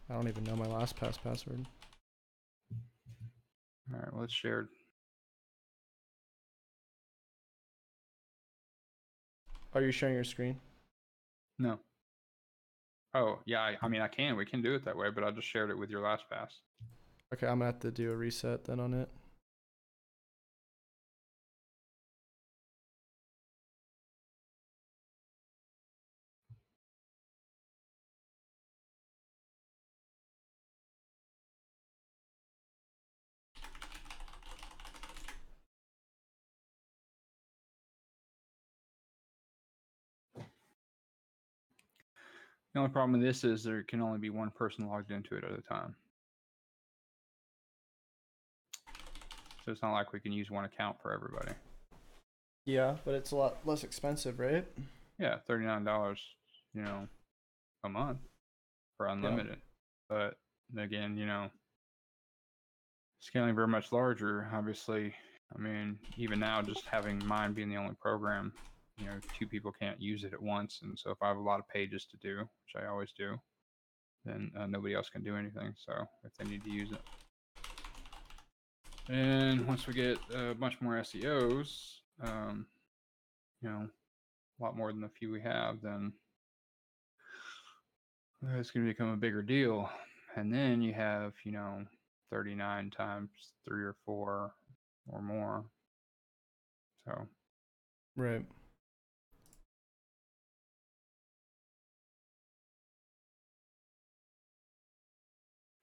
I don't even know my LastPass password. All right, well, it's shared. Are you sharing your screen? No. Oh, yeah. I mean, I can. We can do it that way, but I just shared it with your LastPass. Okay, I'm gonna have to do a reset then on it. The only problem with this is there can only be one person logged into it at a time. So it's not like we can use one account for everybody. Yeah, but it's a lot less expensive, right? Yeah, $39, you know, a month for unlimited. But again, you know, scaling very much larger, obviously. I mean, even now, just having mine being the only program, you know, two people can't use it at once. And so if I have a lot of pages to do, which I always do, then nobody else can do anything. So if they need to use it. And once we get a bunch more SEOs, you know, a lot more than the few we have, then it's going to become a bigger deal. And then you have, you know, 39 times 3 or 4 or more. So, Right.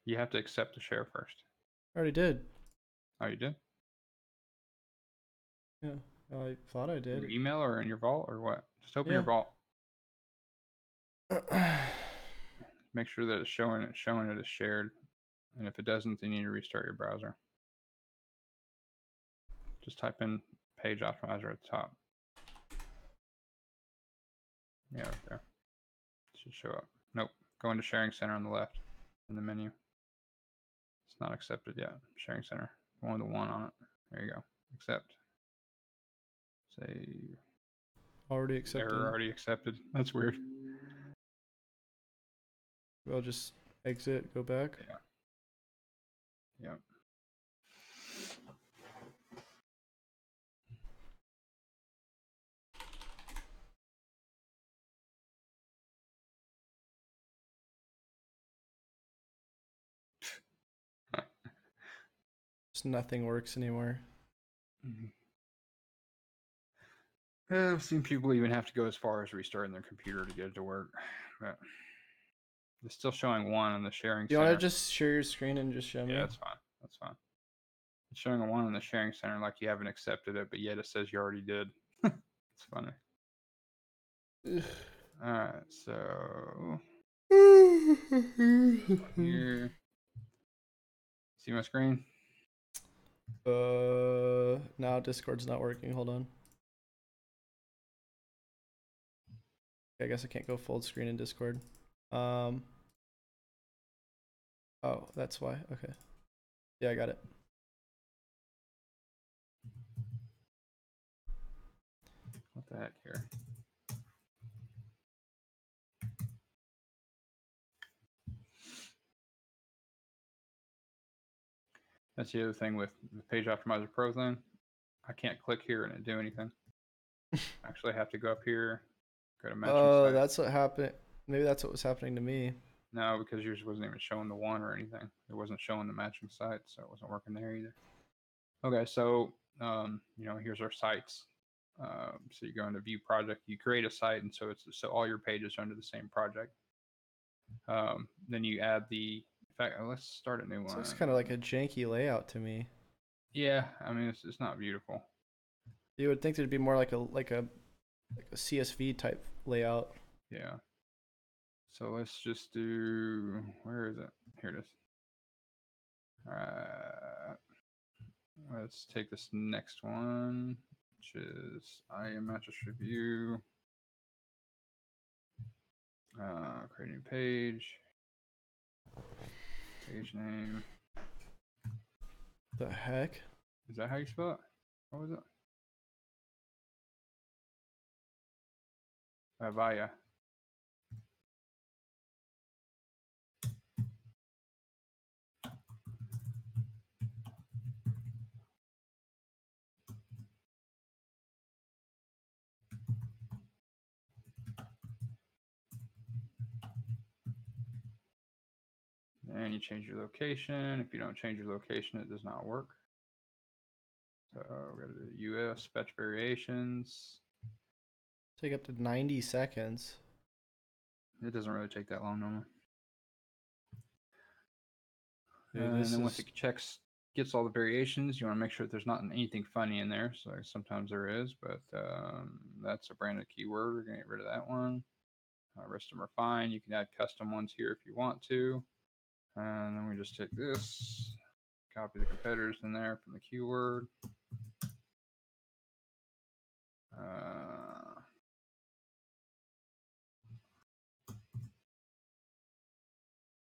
you have to accept the share first. I already did. Oh, you did? Yeah, I thought I In your did. email or in your vault or what? Just open your Yeah. vault. Make sure that it's showing it as shared. And if it doesn't, then you need to restart your browser. Just type in Page Optimizer at the top. Yeah, right there. It should show up. Nope. Go into Sharing Center on the left in the menu. It's not accepted yet. Sharing Center. One with the 1 on it. There you go. Accept. Save. Already accepted. Error already accepted. That's weird. I'll just exit, go back. Yeah. Yep. Just nothing works anymore. I've seen people even have to go as far as restarting their computer to get it to work. But it's still showing 1 on the Sharing You Center. want to just share your screen and just show me? Yeah, that's fine. That's fine. It's showing a 1 on the Sharing Center like you haven't accepted it, but yet it says you already did. It's funny. All right, so here. See my screen? Now Discord's not working. Hold on. I guess I can't go full screen in Discord. Oh, that's why. Okay. Yeah, I got it. What the heck here? That's the other thing with the Page Optimizer Pro thing. I can't click here and it do anything. I actually have to go up here, go to matching Oh, site. that's what happened. Maybe that's what was happening to me. No, because yours wasn't even showing the 1 or anything. It wasn't showing the matching site, so it wasn't working there either. Okay, so you know, here's our sites. So you go into View Project, you create a site, and so all your pages are under the same project. Then you add the. In fact, let's start a new It one. looks kind of like a janky layout to me. Yeah, I mean it's not beautiful. You would think there'd be more like a CSV type layout. Yeah. So let's just do. Where is it? Here it is. let's take this next one, which is IM mattress review. Creating page. Page name. The heck? Is that how you spell it? What was it? Vaya. And you change your location. If you don't change your location, it does not work. So we're going to do US, fetch variations. Take up to 90 seconds. It doesn't really take that long normally. Dude, And then once it gets all the variations, you want to make sure that there's not anything funny in there. So sometimes there is, but that's a branded keyword. We're going to get rid of that one. Rest of them are fine. You can add custom ones here if you want to. And then we just take this, copy the competitors in there from the keyword.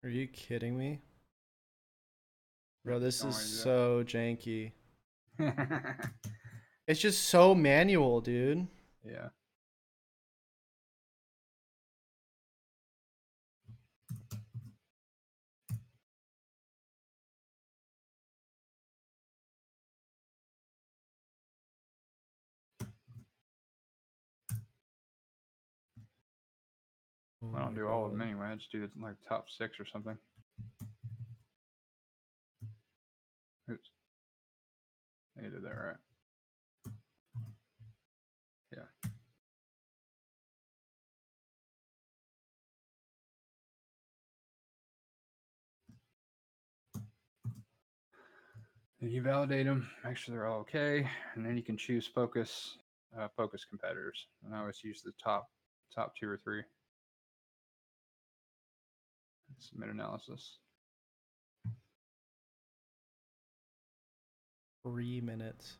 Are you kidding me? Bro, this is so janky. It's just so manual, dude. Yeah. I don't do all of them anyway. I just do like top 6 or something. Oops. I did that right. Yeah. And you validate them, make sure they're all okay, and then you can choose focus competitors. And I always use the top 2 or 3. Submit analysis. 3 minutes.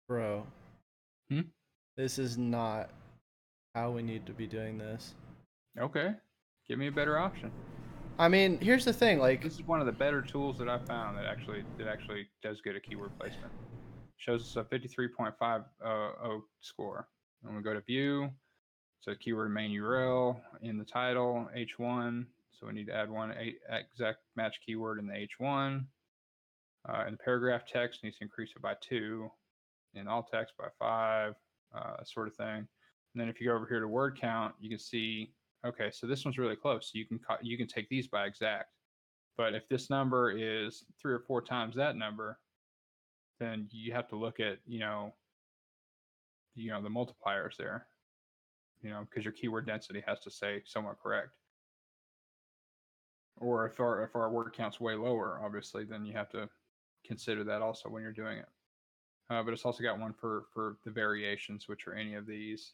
Bro. This is not how we need to be doing this. Okay. Give me a better option. I mean, here's the thing, like this is one of the better tools that I found that actually does good at keyword placement. Shows us a 53.50 score. When we go to view, so keyword main URL in the title, H1. So we need to add one exact match keyword in the H1. In the paragraph text, needs to increase it by 2. In alt text by 5, sort of thing. And then if you go over here to word count, you can see, okay, so this one's really close. You can take these by exact. But if this number is 3 or 4 times that number, then you have to look at, the multipliers there, because your keyword density has to stay somewhat correct. Or if our word count's way lower, obviously, then you have to consider that also when you're doing it. But it's also got one for the variations, which are any of these,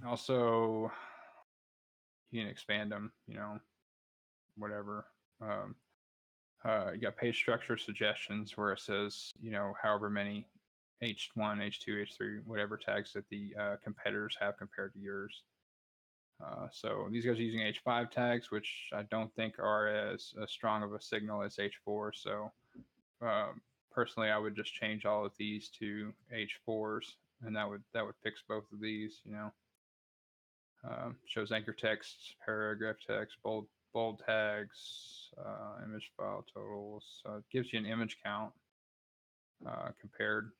Also, you can expand them, whatever. You got page structure suggestions where it says, however many H1, H2, H3, whatever tags that the competitors have compared to yours. So these guys are using H5 tags, which I don't think are as strong of a signal as H4. So personally, I would just change all of these to H4s, and that would fix both of these. Shows anchor text, paragraph text, bold tags, image file totals. So it gives you an image count compared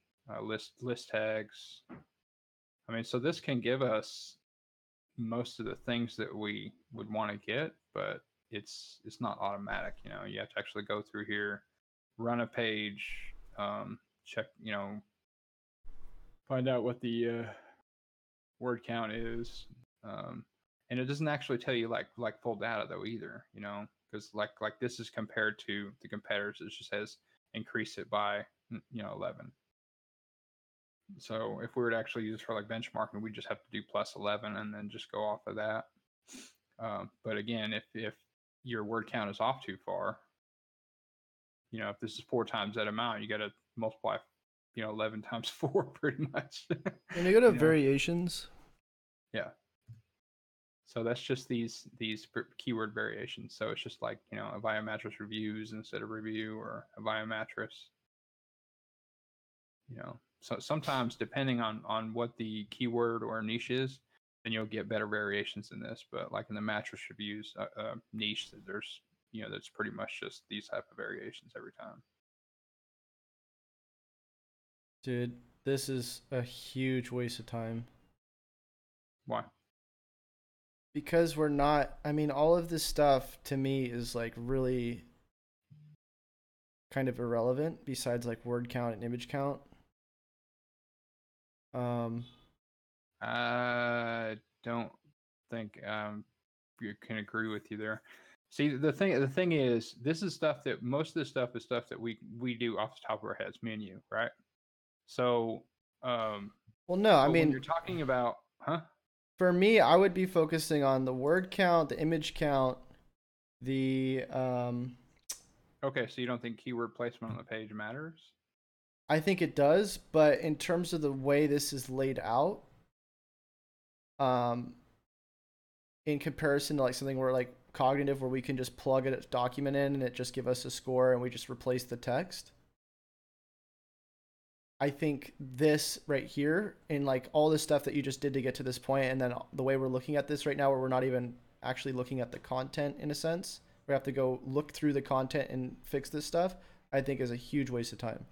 list tags. I mean, so this can give us most of the things that we would want to get, but it's not automatic. You have to actually go through here, run a page, check, find out what the word count is, and it doesn't actually tell you like full data though either, because like this is compared to the competitors. It just says increase it by 11. So if we were to actually use this for like benchmarking, we just have to do +11 and then just go off of that. But again, if your word count is off too far. You know, if this is 4 times that amount, you got to multiply, 11 times 4 pretty much. And you go to You know? variations. Yeah. So that's just these keyword variations. So it's just like, Avaya mattress reviews instead of review, or Avaya mattress. So sometimes depending on what the keyword or niche is, then you'll get better variations in this. But like in the mattress reviews niche, there's that's pretty much just these type of variations every time. Dude, this is a huge waste of time. Why? Because we're not, I mean, all of this stuff to me is like really kind of irrelevant besides like word count and image count. I don't think you can agree with you there. See, the thing is, this is stuff that most of this stuff is stuff that we do off the top of our heads, me and you, right? So, well, no, I mean, when you're talking about, for me, I would be focusing on the word count, the image count, the Okay, so you don't think keyword placement on the page matters? I think it does, but in terms of the way this is laid out, in comparison to like something where like Cognitive, where we can just plug a document in and it just give us a score and we just replace the text. I think this right here, in like all the stuff that you just did to get to this point, and then the way we're looking at this right now, where we're not even actually looking at the content in a sense, we have to go look through the content and fix this stuff, I think is a huge waste of time.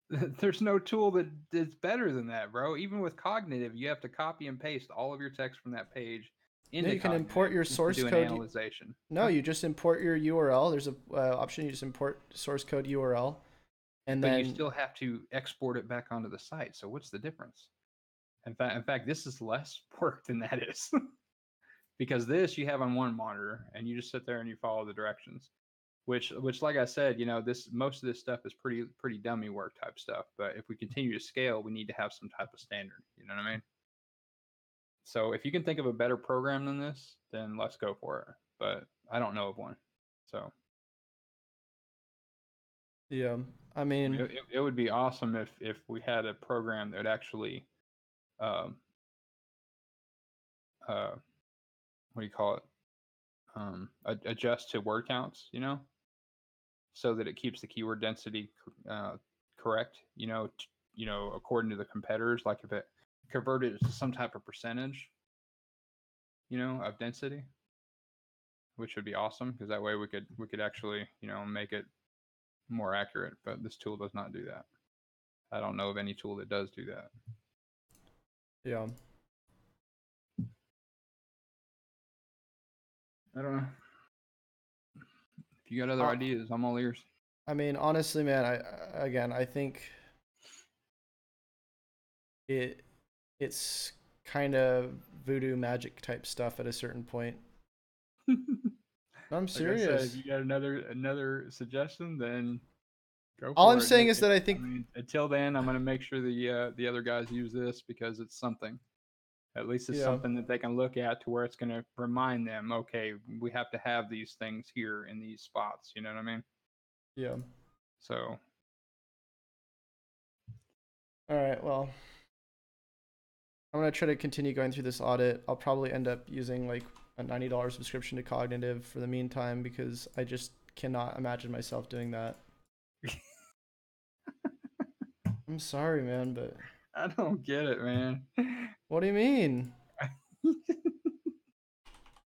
There's no tool that is better than that, bro. Even with Cognitive, you have to copy and paste all of your text from that page into No, you can import your source to do code. an analyzation. No, you just import your URL. There's a option. You just import source code URL, and then you still have to export it back onto the site. So what's the difference? In fact, this is less work than that is, because this you have on one monitor and you just sit there and you follow the directions. Which, like I said, most of this stuff is pretty dummy work type stuff. But if we continue to scale, we need to have some type of standard. You know what I mean? So if you can think of a better program than this, then let's go for it. But I don't know of one. So yeah, I mean, it would be awesome if we had a program that would actually, what do you call it? Adjust to word counts, so that it keeps the keyword density correct, according to the competitors. Like if it converted to some type of percentage, of density, which would be awesome, because that way we could actually, make it more accurate. But this tool does not do that. I don't know of any tool that does do that. Yeah. I don't know. If you got other ideas, I'm all ears. I mean, honestly, man, I think it's kind of voodoo magic type stuff at a certain point. I'm serious. Like I said, if you got another suggestion, then go for it. All I'm saying is that I think until then, I'm going to make sure the other guys use this, because it's something. At least it's something that they can look at, to where it's going to remind them, okay, we have to have these things here in these spots. You know what I mean? Yeah. So. All right. Well, I'm going to try to continue going through this audit. I'll probably end up using like a $90 subscription to Cognitive for the meantime, because I just cannot imagine myself doing that. I'm sorry, man, but I don't get it, man. What do you mean?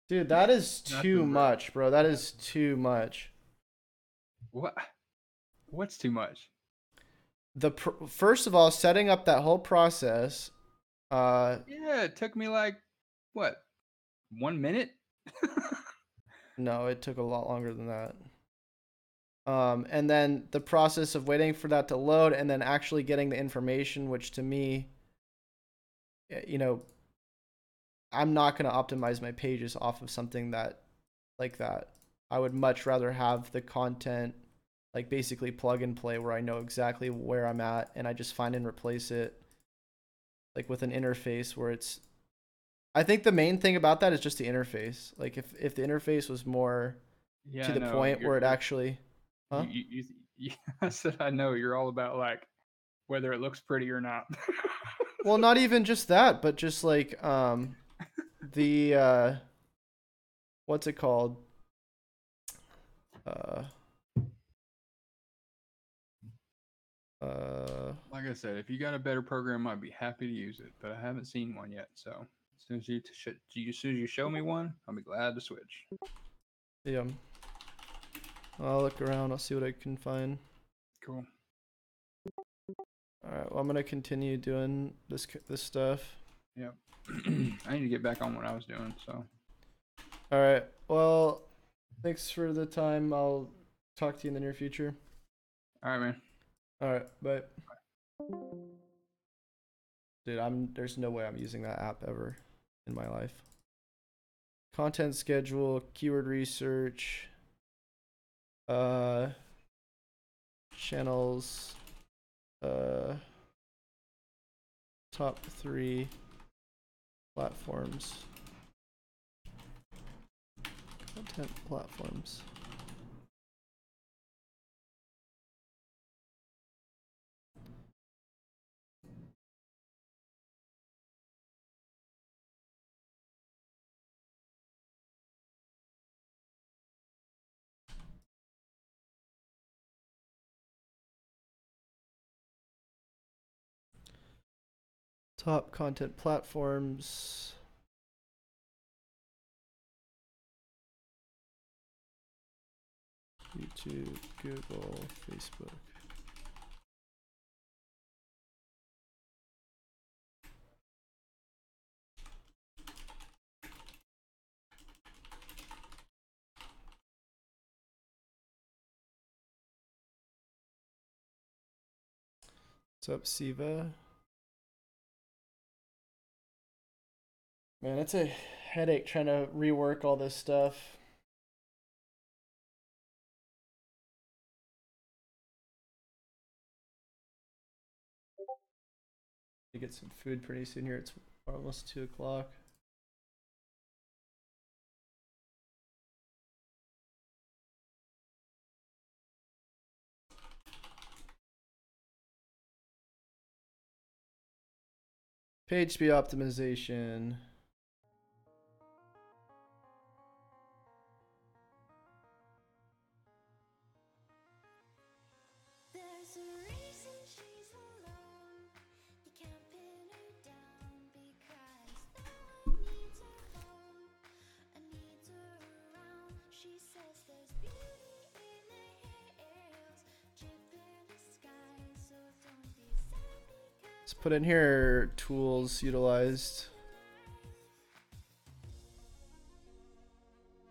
Dude, that is too much, bro. That is too much. What's too much? First of all, setting up that whole process. Yeah, it took me like, what, 1 minute? No, it took a lot longer than that. And then the process of waiting for that to load and then actually getting the information, which to me, I'm not going to optimize my pages off of something like that. I would much rather have the content like basically plug and play, where I know exactly where I'm at and I just find and replace it, like with an interface where I think the main thing about that is just the interface. Like if the interface was more Yeah, to I the know. point where it actually, huh? I said I know you're all about like whether it looks pretty or not. Well, not even just that, but just like the what's it called? Uh Like I said, if you got a better program, I'd be happy to use it, but I haven't seen one yet. So as soon as you show me one, I'll be glad to switch. yeah. I'll look around. I'll see what I can find. Cool. All right. Well, I'm gonna continue doing this stuff. Yep. I need to get back on what I was doing. So. All right. Well, thanks for the time. I'll talk to you in the near future. All right, man. All right. Bye. Dude, there's no way I'm using that app ever in my life. Content schedule, keyword research, channels, top 3 platforms, content platforms. Top content platforms. YouTube, Google, Facebook. What's up, Siva? Man, it's a headache trying to rework all this stuff. You get some food pretty soon here. It's almost 2 o'clock. Page speed optimization. There's a reason she's alone. You can't pin her down because no one needs her home and needs her around. She says there's beauty in the hills, drip in the sky, so don't be sad because Let's put in here tools utilized.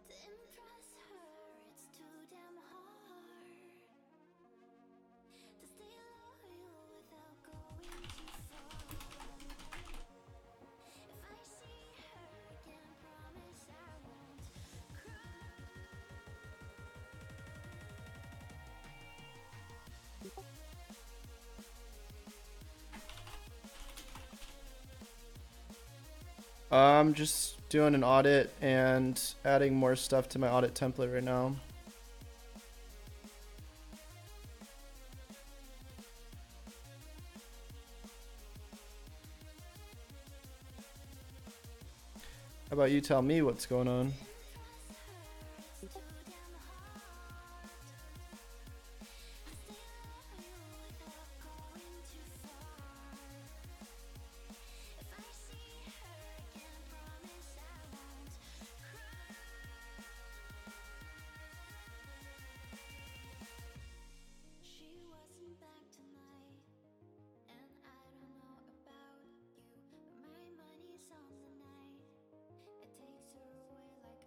to impress her it's too damn hard to stay loyal without going too far. If I see her again, promise I won't cry. I'm just doing an audit and adding more stuff to my audit template right now. How about you tell me what's going on? She wasn't back tonight, and I don't know about you, but my money's on the night. It takes her away like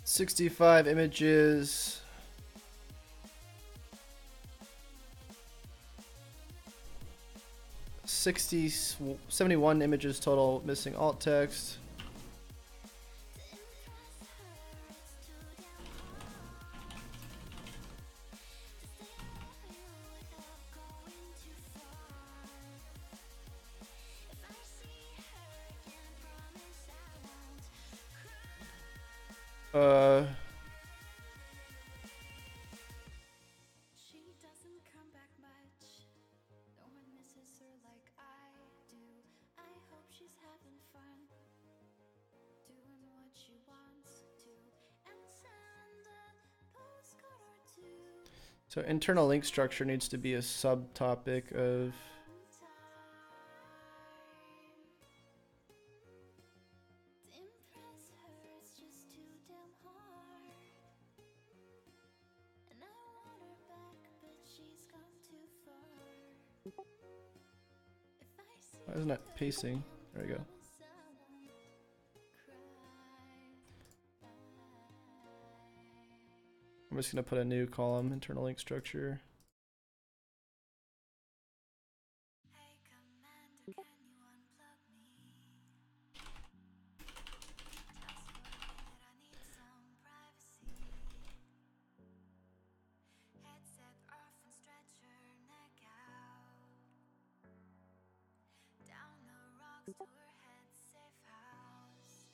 65 images. 71 images total, missing alt text. She doesn't come back much. No one misses her like I do. I hope she's having fun, doing what she wants to, and send a postcard or two. So internal link structure needs to be a subtopic of. To impress her, it's just too damn hard. And I want her back, but she's gone too far. If I see Why isn't that pacing? There we go. I'm just gonna put a new column, internal link structure. Hey Commander, can you unplug me? Just for a minute, I need some privacy. Headset off and stretch your neck out. Down the rocks to her head's safe house.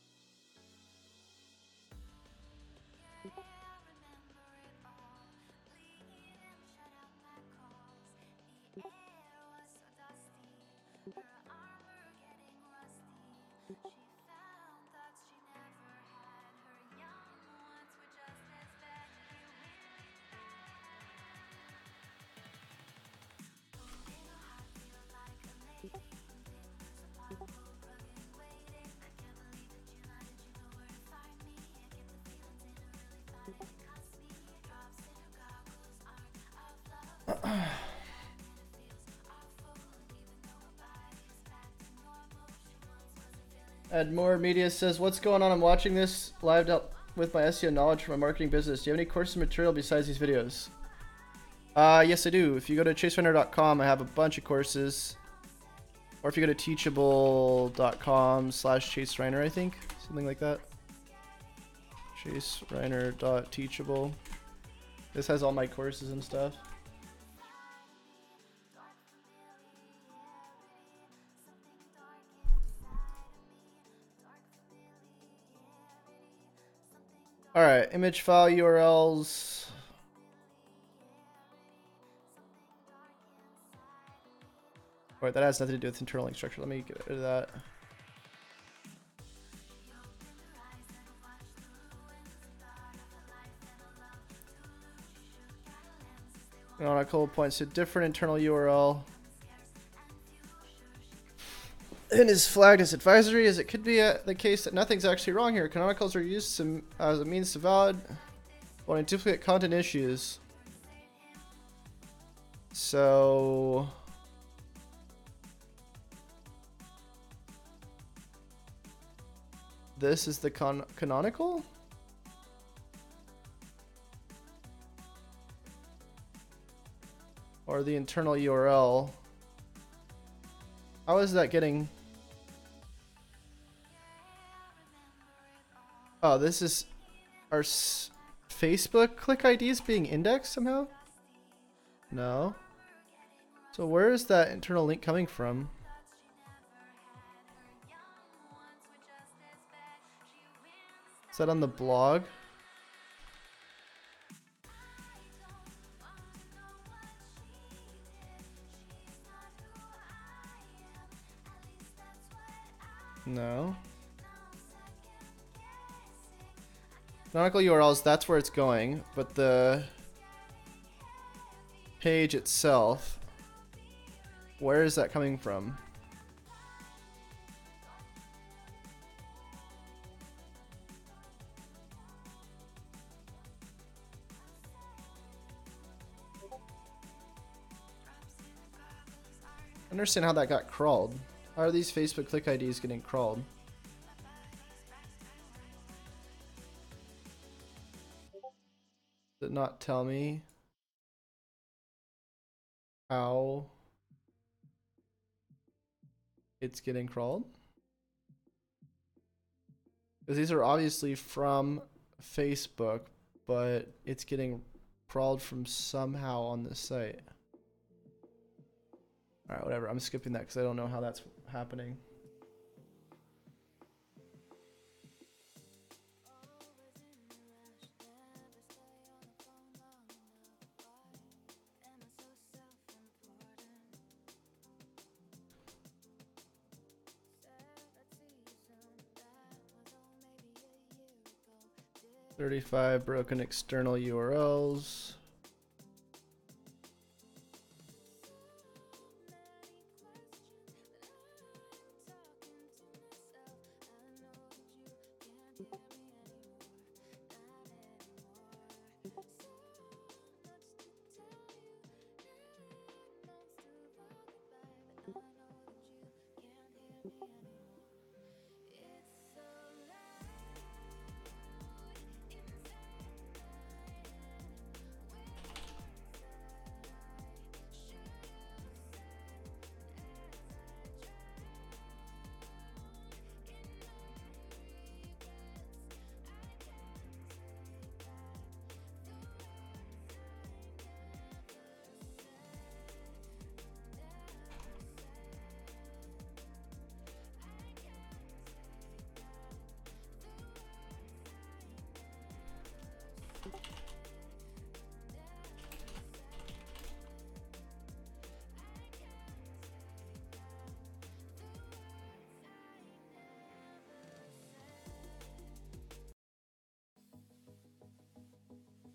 Yeah, I remember it all. Bleed and shut out my calls. The air was so dusty, her armor getting rusty. She found thoughts she never had. Her young ones were just as bad. She really don't know how to feel like a lady. So powerful, rugged, waiting. I can't believe that you lied. Did you know where to find me? I get the feeling didn't really find it. It cost me. Drops in her goggles aren't of love. And it feels awful. Even though her body's back to normal, she once wasn't feeling. Ed Moore Media says, "What's going on? I'm watching this live with my SEO knowledge for my marketing business. Do you have any courses material besides these videos?" Yes, I do. If you go to chaserunner.com, I have a bunch of courses. Or if you go to teachable.com/chasereiner, I think. Something like that. chasereiner.teachable. This has all my courses and stuff. Alright, image file URLs. Alright, that has nothing to do with internal link structure. Let me get rid of that. Canonical points to different internal URL. And is flagged as advisory, as it could be the case that nothing's actually wrong here. Canonicals are used as a means to valid avoiding duplicate content issues. So this is the canonical? Or the internal URL? How is that getting... Oh, this is our Facebook click IDs being indexed somehow? No. So where is that internal link coming from? Is that on the blog? No. Canonical URLs, that's where it's going, but the page itself, where is that coming from? I understand how that got crawled. How are these Facebook click IDs getting crawled? Does it not tell me how it's getting crawled? Because these are obviously from Facebook, but it's getting crawled from somehow on this site. Alright, whatever. I'm skipping that because I don't know how that's happening. $35 broken external URLs.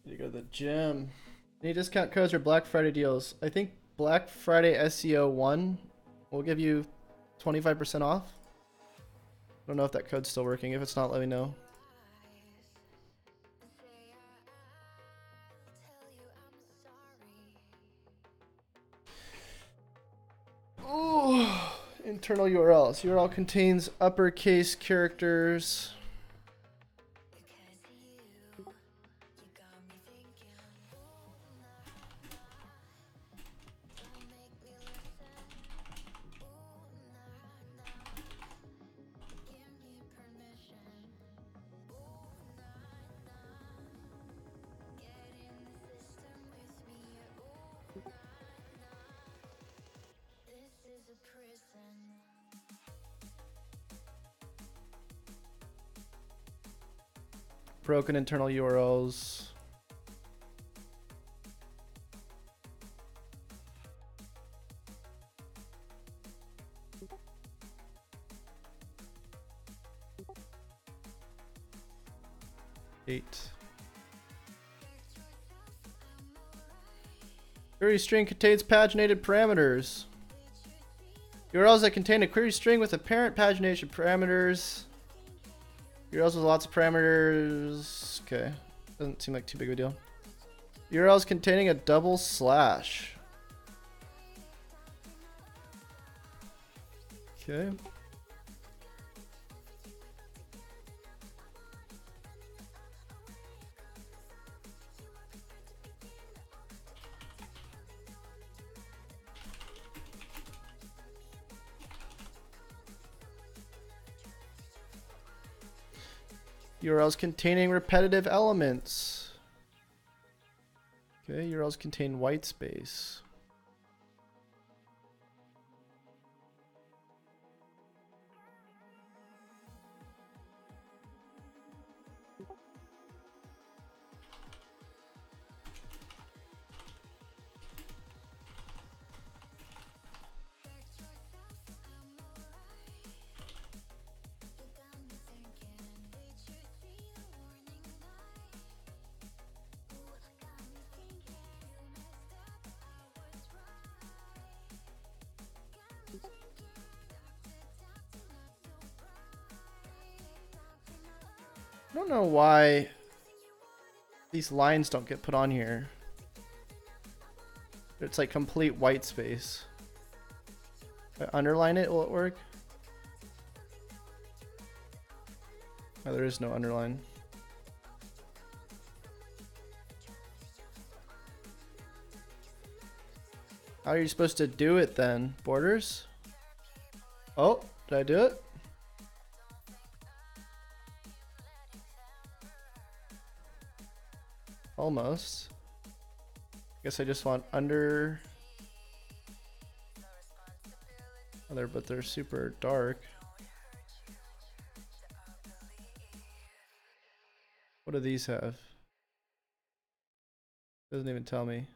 You go to the gym. Any discount codes or Black Friday deals? I think Black Friday SEO 1 will give you 25% off. I don't know if that code's still working. If it's not, let me know. Ooh, internal URLs. URL contains uppercase characters. Broken internal URLs. Query string contains paginated parameters. URLs that contain a query string with apparent pagination parameters. URLs with lots of parameters. Okay. Doesn't seem like too big of a deal. URLs containing a double slash. Okay. URLs containing repetitive elements. Okay, URLs contain white space. I don't know why these lines don't get put on here. It's like complete white space. If I underline it, will it work? Oh, there is no underline. How are you supposed to do it then? Borders? Oh, did I do it? Almost. Guess I just want under other, but they're super dark. What do these have? Doesn't even tell me.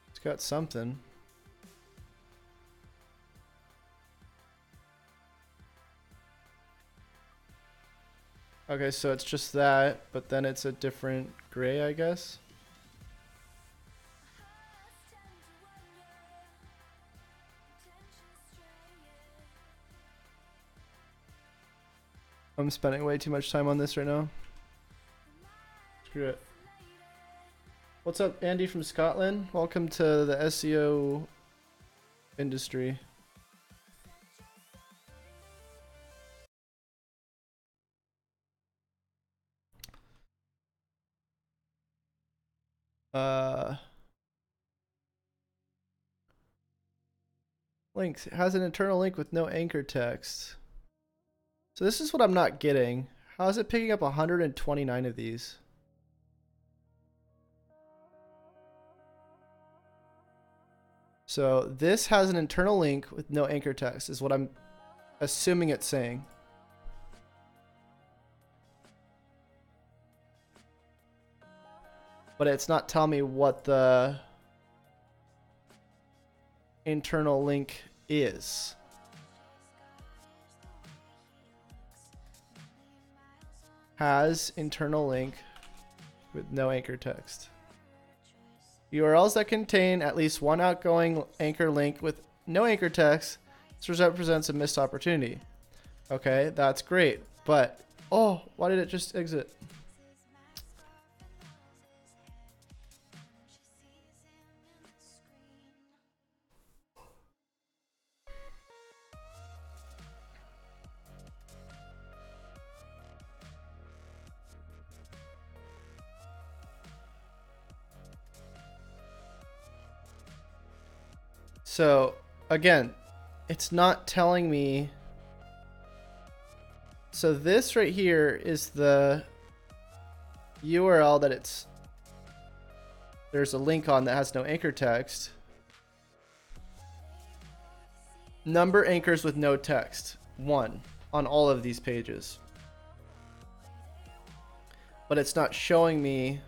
It's got something. Okay, so it's just that, but then it's a different gray, I guess. I'm spending way too much time on this right now. Screw it. What's up, Andy from Scotland? Welcome to the SEO industry. Links. It has an internal link with no anchor text. So this is what I'm not getting. How is it picking up 129 of these? So this has an internal link with no anchor text is what I'm assuming it's saying. But it's not telling me what the internal link is. Has internal link with no anchor text. URLs that contain at least one outgoing anchor link with no anchor text. This represents a missed opportunity. Okay, that's great. But, oh, why did it just exit? So, again, it's not telling me. So this right here is the URL that there's a link on that has no anchor text. Number anchors with no text. 1 on all of these pages. But it's not showing me.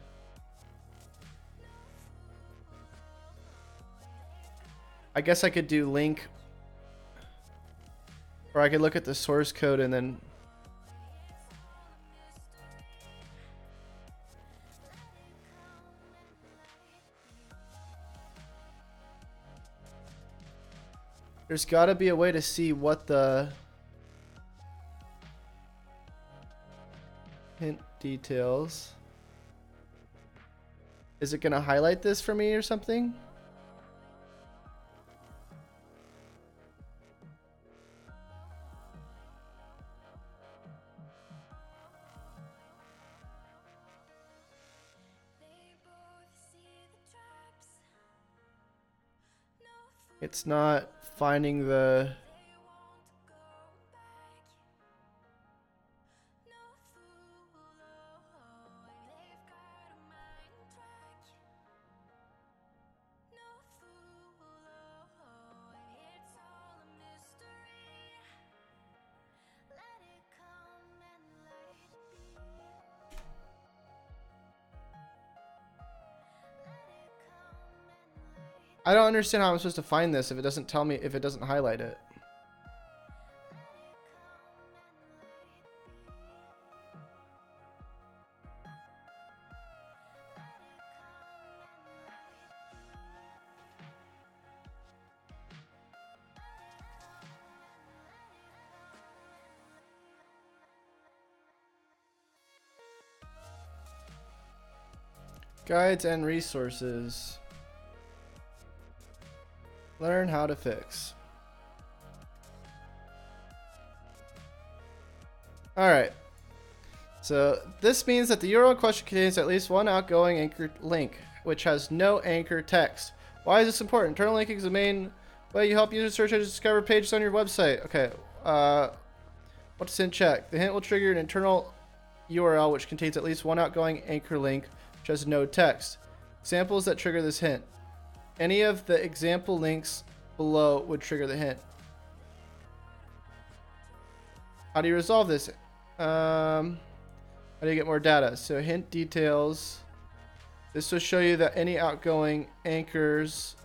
I guess I could do link, or I could look at the source code and then there's got to be a way to see what the hint details. Is it going to highlight this for me or something? It's not finding the. I don't understand how I'm supposed to find this if it doesn't tell me, if it doesn't highlight it. Guides and resources. Learn how to fix. All right. So this means that the URL in question contains at least one outgoing anchor link, which has no anchor text. Why is this important? Internal linking is the main way you help users search and discover pages on your website. Okay. What's hint check? The hint will trigger an internal URL which contains at least one outgoing anchor link, which has no text. Examples that trigger this hint. Any of the example links below would trigger the hint. How do you resolve this? How do you get more data? So hint details. This will show you that any outgoing anchors.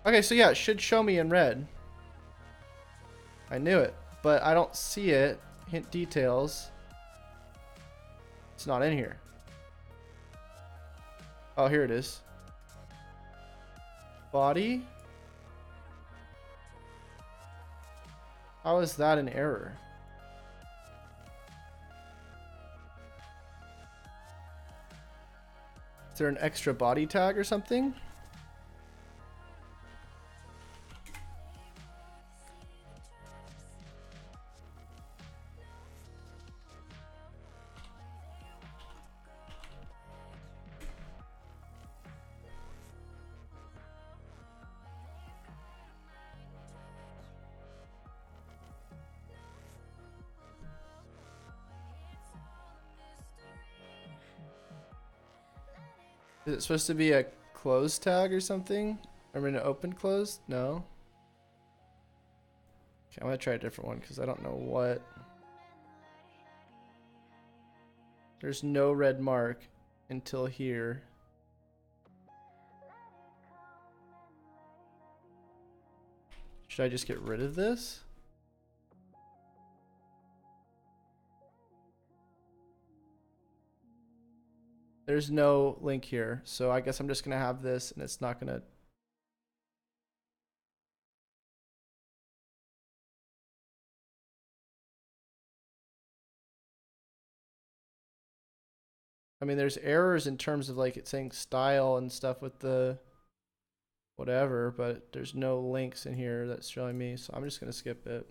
Okay, so yeah, it should show me in red. I knew it, but I don't see it. Hint details. It's not in here. Oh, here it is. Body. How is that an error? Is there an extra body tag or something? Is it supposed to be a closed tag or something? I mean, an open closed? No. Okay, I'm gonna try a different one because I don't know what. There's no red mark until here. Should I just get rid of this? There's no link here, so I guess I'm just gonna have this and it's not gonna. I mean, there's errors in terms of like it saying style and stuff with the whatever, but there's no links in here that's showing me, so I'm just gonna skip it.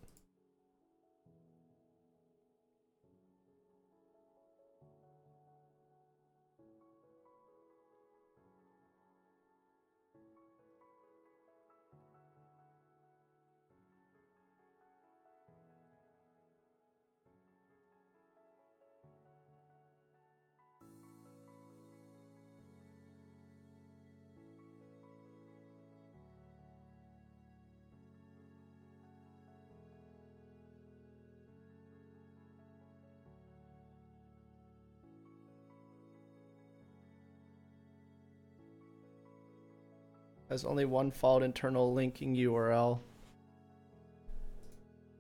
Has only one fault internal linking URL.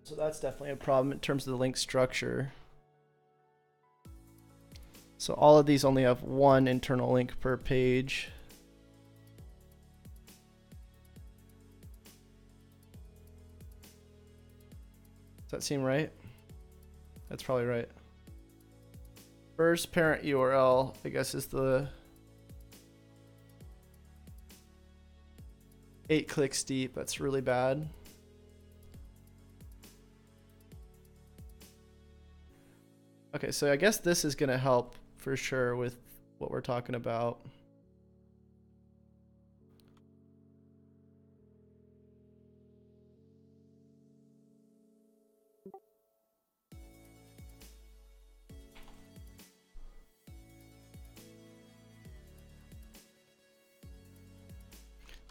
So that's definitely a problem in terms of the link structure. So all of these only have one internal link per page. Does that seem right? That's probably right. First parent URL, I guess, is the 8 clicks deep. That's really bad. Okay, so I guess this is going to help for sure with what we're talking about.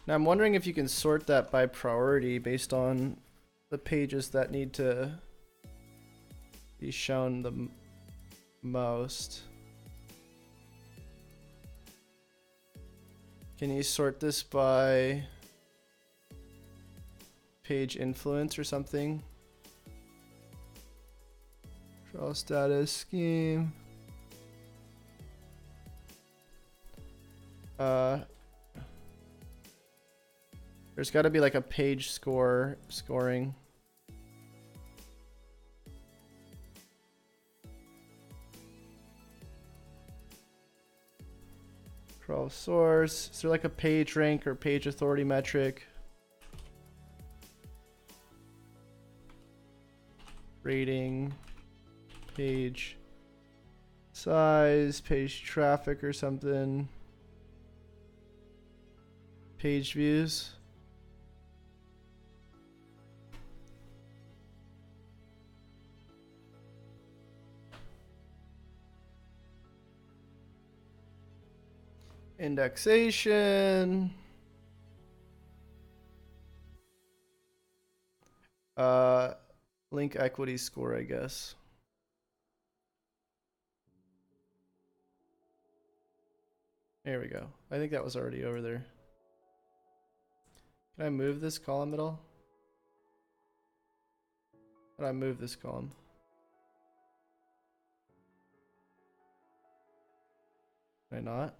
Now I'm wondering if you can sort that by priority based on the pages that need to be shown the most. Can you sort this by page influence or something? Draw status scheme. There's got to be like a page scoring. Crawl source. Is there like a page rank or page authority metric? Rating. page size, page traffic or something. Page views. Indexation. Link equity score, I guess. There we go. I think that was already over there. Can I move this column at all? Can I move this column? Can I not?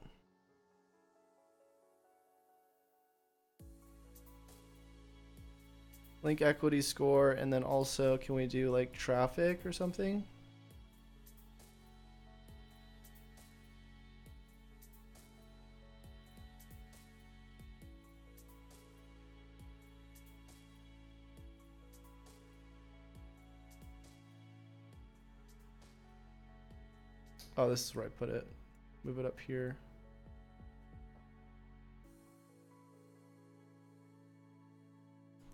Link equity score, and then also can we do like traffic or something? Oh, this is where I put it. Move it up here.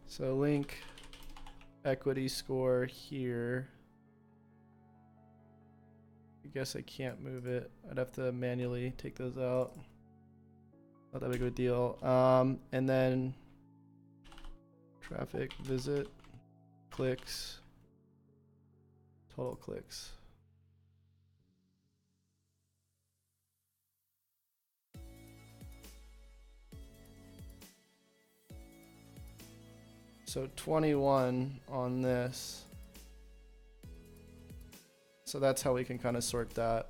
So link equity score here. I guess I can't move it. I'd have to manually take those out. Not that big of a deal. And then traffic, visit, clicks, total clicks. So 21 on this. So that's how we can kind of sort that.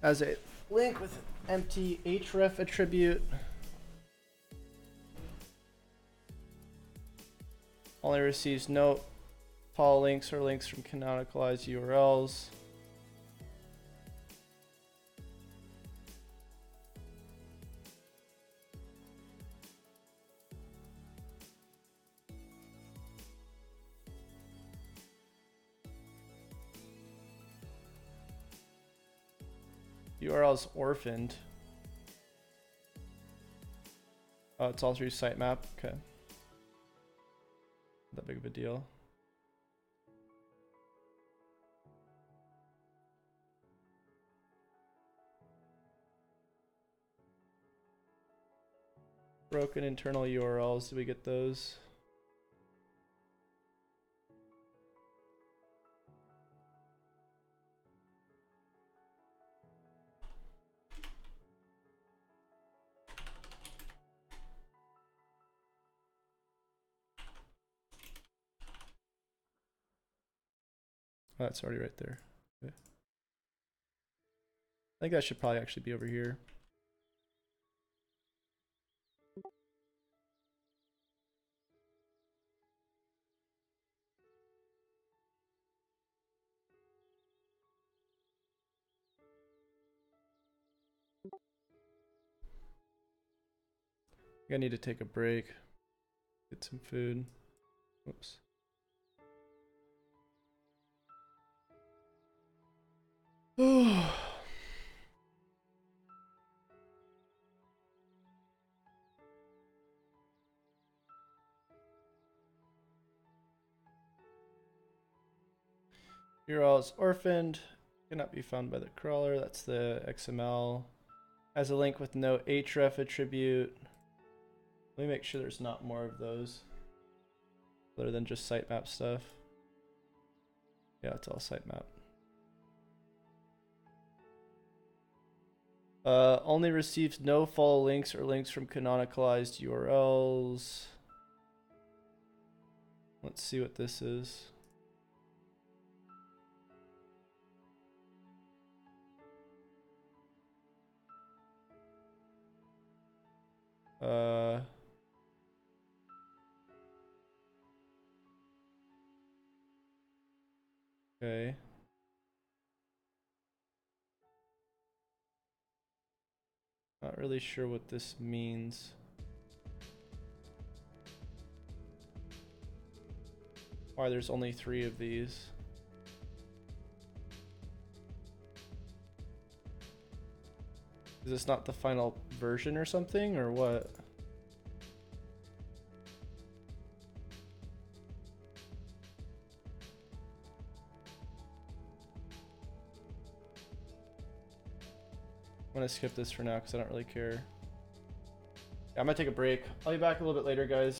As a link with empty href attribute. Only receives no follow links or links from canonicalized URLs. URL's orphaned. Oh, it's all through sitemap. Okay. Not that big of a deal. Broken internal URLs. Did we get those? Oh, it's already right there. Okay. I think that should probably actually be over here. I need to take a break. Get some food. Oops. URL is orphaned. Cannot be found by the crawler. That's the XML. Has a link with no href attribute. Let me make sure there's not more of those other than just sitemap stuff. Yeah, it's all sitemap. Only receives no follow links or links from canonicalized URLs. Let's see what this is. Okay. Not really sure what this means. why there's only 3 of these. Is this not the final version or something, or what? I'm gonna skip this for now because I don't really care. Yeah, I'm gonna take a break. I'll be back a little bit later, guys.